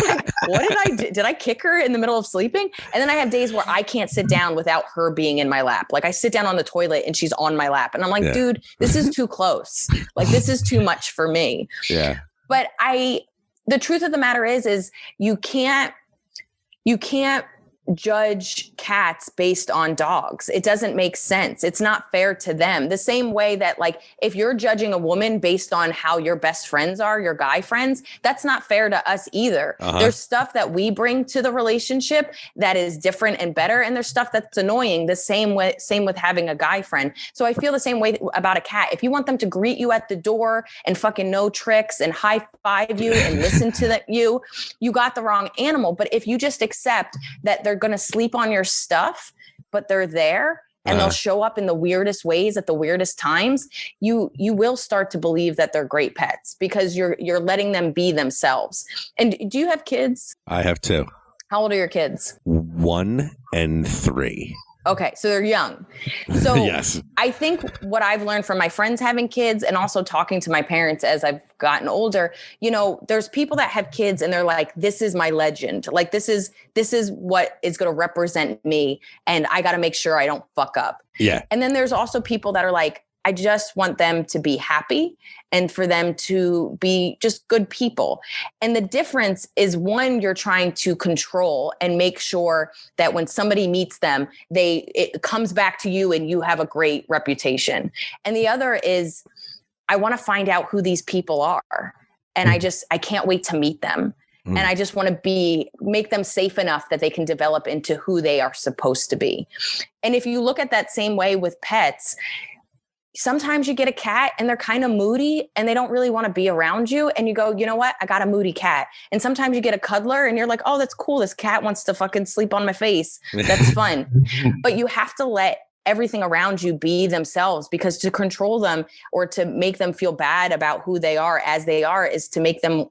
Like, what did I do? Did I kick her in the middle of sleeping? And then I have days where I can't sit down without her being in my lap. Like, I sit down on the toilet and she's on my lap and I'm like, dude, this is too close. Like, this is too much for me. Yeah. But the truth of the matter is you can't judge cats based on dogs. It doesn't make sense. It's not fair to them. The same way that, like, if you're judging a woman based on how your best friends are, your guy friends, that's not fair to us either. There's stuff that we bring to the relationship that is different and better. And there's stuff that's annoying the same with having a guy friend. So I feel the same way about a cat. If you want them to greet you at the door and fucking know tricks and high five you and listen to you got the wrong animal. But if you just accept that they're going to sleep on your stuff, but they're there and they'll show up in the weirdest ways at the weirdest times, you will start to believe that they're great pets because you're letting them be themselves. And do you have kids? I have 2. How old are your kids? 1 and 3. Okay, so they're young. So yes. I think what I've learned from my friends having kids and also talking to my parents as I've gotten older, there's people that have kids and they're like, this is my legend. Like, this is what is going to represent me. And I got to make sure I don't fuck up. Yeah. And then there's also people that are like, I just want them to be happy and for them to be just good people. And the difference is, one, you're trying to control and make sure that when somebody meets them, it comes back to you and you have a great reputation. And the other is, I want to find out who these people are. And I can't wait to meet them. And I just want to make them safe enough that they can develop into who they are supposed to be. And if you look at that same way with pets, sometimes you get a cat and they're kind of moody and they don't really want to be around you. And you go, you know what? I got a moody cat. And sometimes you get a cuddler and you're like, oh, that's cool. This cat wants to fucking sleep on my face. That's fun. But you have to let everything around you be themselves, because to control them or to make them feel bad about who they are as they are is to make them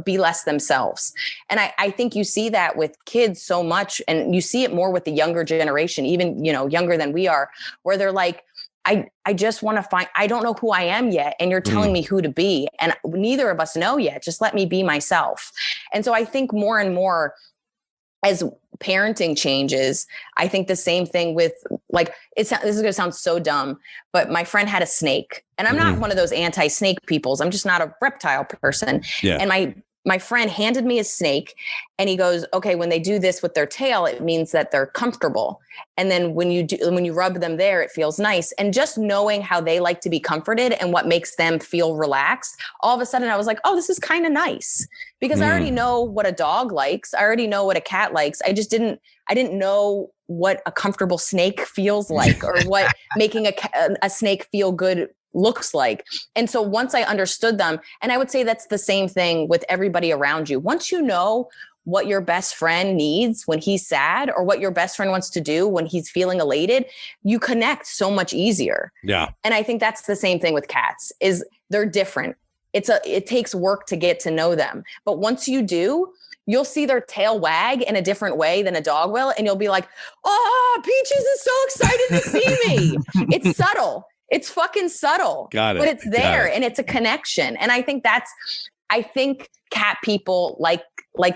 be less themselves. And I think you see that with kids so much, and you see it more with the younger generation, even, younger than we are, where they're like, I just want to I don't know who I am yet. And you're telling me who to be. And neither of us know yet. Just let me be myself. And so I think more and more as parenting changes, I think the same thing with, like, this is going to sound so dumb, but my friend had a snake, and I'm not one of those anti-snake peoples. I'm just not a reptile person. Yeah. And my friend handed me a snake and he goes, okay, when they do this with their tail, it means that they're comfortable. And then when you rub them there, it feels nice. And just knowing how they like to be comforted and what makes them feel relaxed, all of a sudden I was like, oh, this is kind of nice, because I already know what a dog likes. I already know what a cat likes. I didn't know what a comfortable snake feels like, or what making a snake feel good looks like. And so once I understood them, and I would say that's the same thing with everybody around you. Once you know what your best friend needs when he's sad, or what your best friend wants to do when he's feeling elated, you connect so much easier. Yeah. And I think that's the same thing with cats, is they're different. It takes work to get to know them. But once you do, you'll see their tail wag in a different way than a dog will. And you'll be like, oh, Peaches is so excited to see me. It's subtle. It's fucking subtle. Got it. But it's there, Got it. and it's a connection. And I think cat people like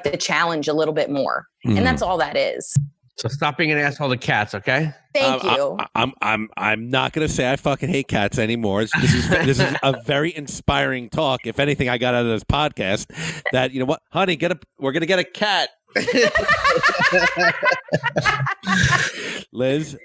the challenge a little bit more. And that's all that is. So stop being an asshole to cats, okay? Thank you. I'm not gonna say I fucking hate cats anymore. This is a very inspiring talk. If anything, I got out of this podcast that, you know what, honey, we're gonna get a cat. Liz,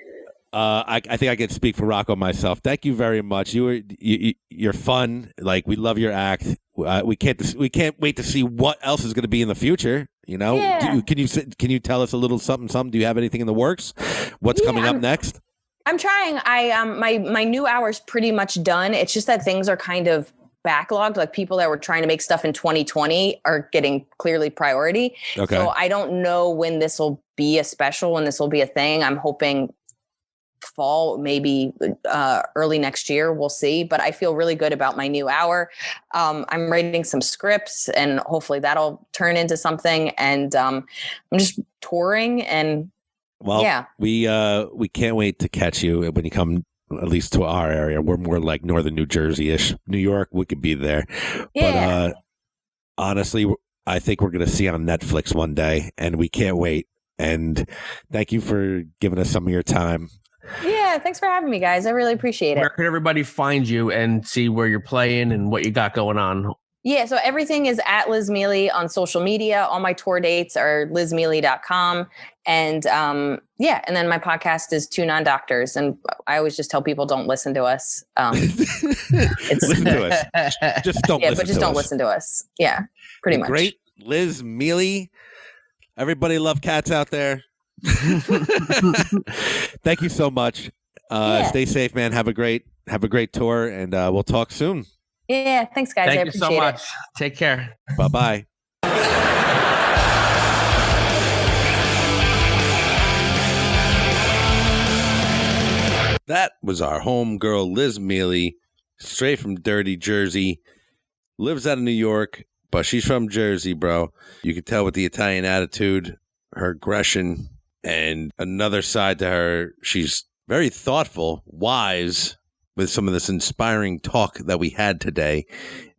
I think I can speak for Rocco myself. Thank you very much. You're fun. Like, we love your act. We can't wait to see what else is going to be in the future. You know, Yeah. Can you tell us a little something? Do you have anything in the works? What's coming up next? I'm trying. My new hour's pretty much done. It's just that things are kind of backlogged. Like, people that were trying to make stuff in 2020 are getting clearly priority. Okay. So I don't know when this will be a special, when this will be a thing. I'm hoping fall, maybe early next year. We'll see. But I feel really good about my new hour. I'm writing some scripts, and hopefully that'll turn into something. And I'm just touring, and we can't wait to catch you when you come, at least to our area. We're more like northern New Jersey-ish. New York, we could be there. Yeah. But honestly, I think we're going to see it on Netflix one day, and we can't wait. And thank you for giving us some of your time. Yeah, thanks for having me, guys. I really appreciate it. Where can everybody find you and see where you're playing and what you got going on? Yeah, so everything is at Liz Miele on social media. All my tour dates are lizmiele.com. And and then my podcast is Two Non-Doctors. And I always just tell people, don't listen to us. Listen to us. Just don't listen to us. Don't listen to us. Yeah, pretty much. Great. Liz Miele. Everybody love cats out there. Thank you so much. Stay safe, man. Have a great tour, and we'll talk soon. Yeah, thanks, guys. Thank you so much. Take care. Bye-bye. That was our homegirl, Liz Miele, straight from dirty Jersey. Lives out of New York, but she's from Jersey, bro. You can tell with the Italian attitude, her aggression, and another side to her. She's very thoughtful, wise, with some of this inspiring talk that we had today.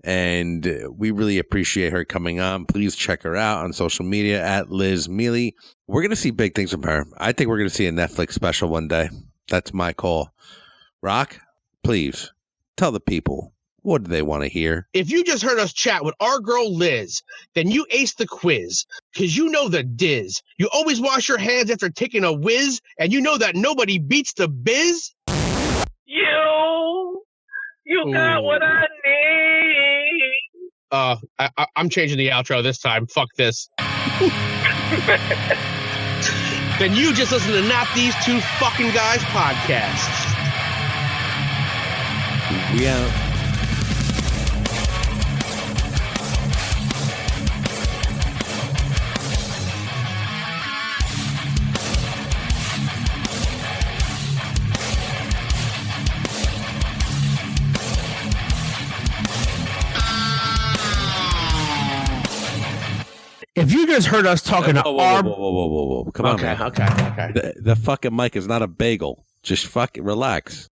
And we really appreciate her coming on. Please check her out on social media at Liz Miele. We're going to see big things from her. I think we're going to see a Netflix special one day. That's my call. Rock, please tell the people, what do they want to hear? If you just heard us chat with our girl Liz, then you aced the quiz, because you know the diz. You always wash your hands after taking a whiz, and you know that nobody beats the biz. You got what I need. I'm changing the outro this time. Fuck this. Then you just listen to Not These Two Fucking Guys podcasts. We out. If you just heard us talking to our... Whoa. Come on, man. Okay. The fucking mic is not a bagel. Just fucking relax.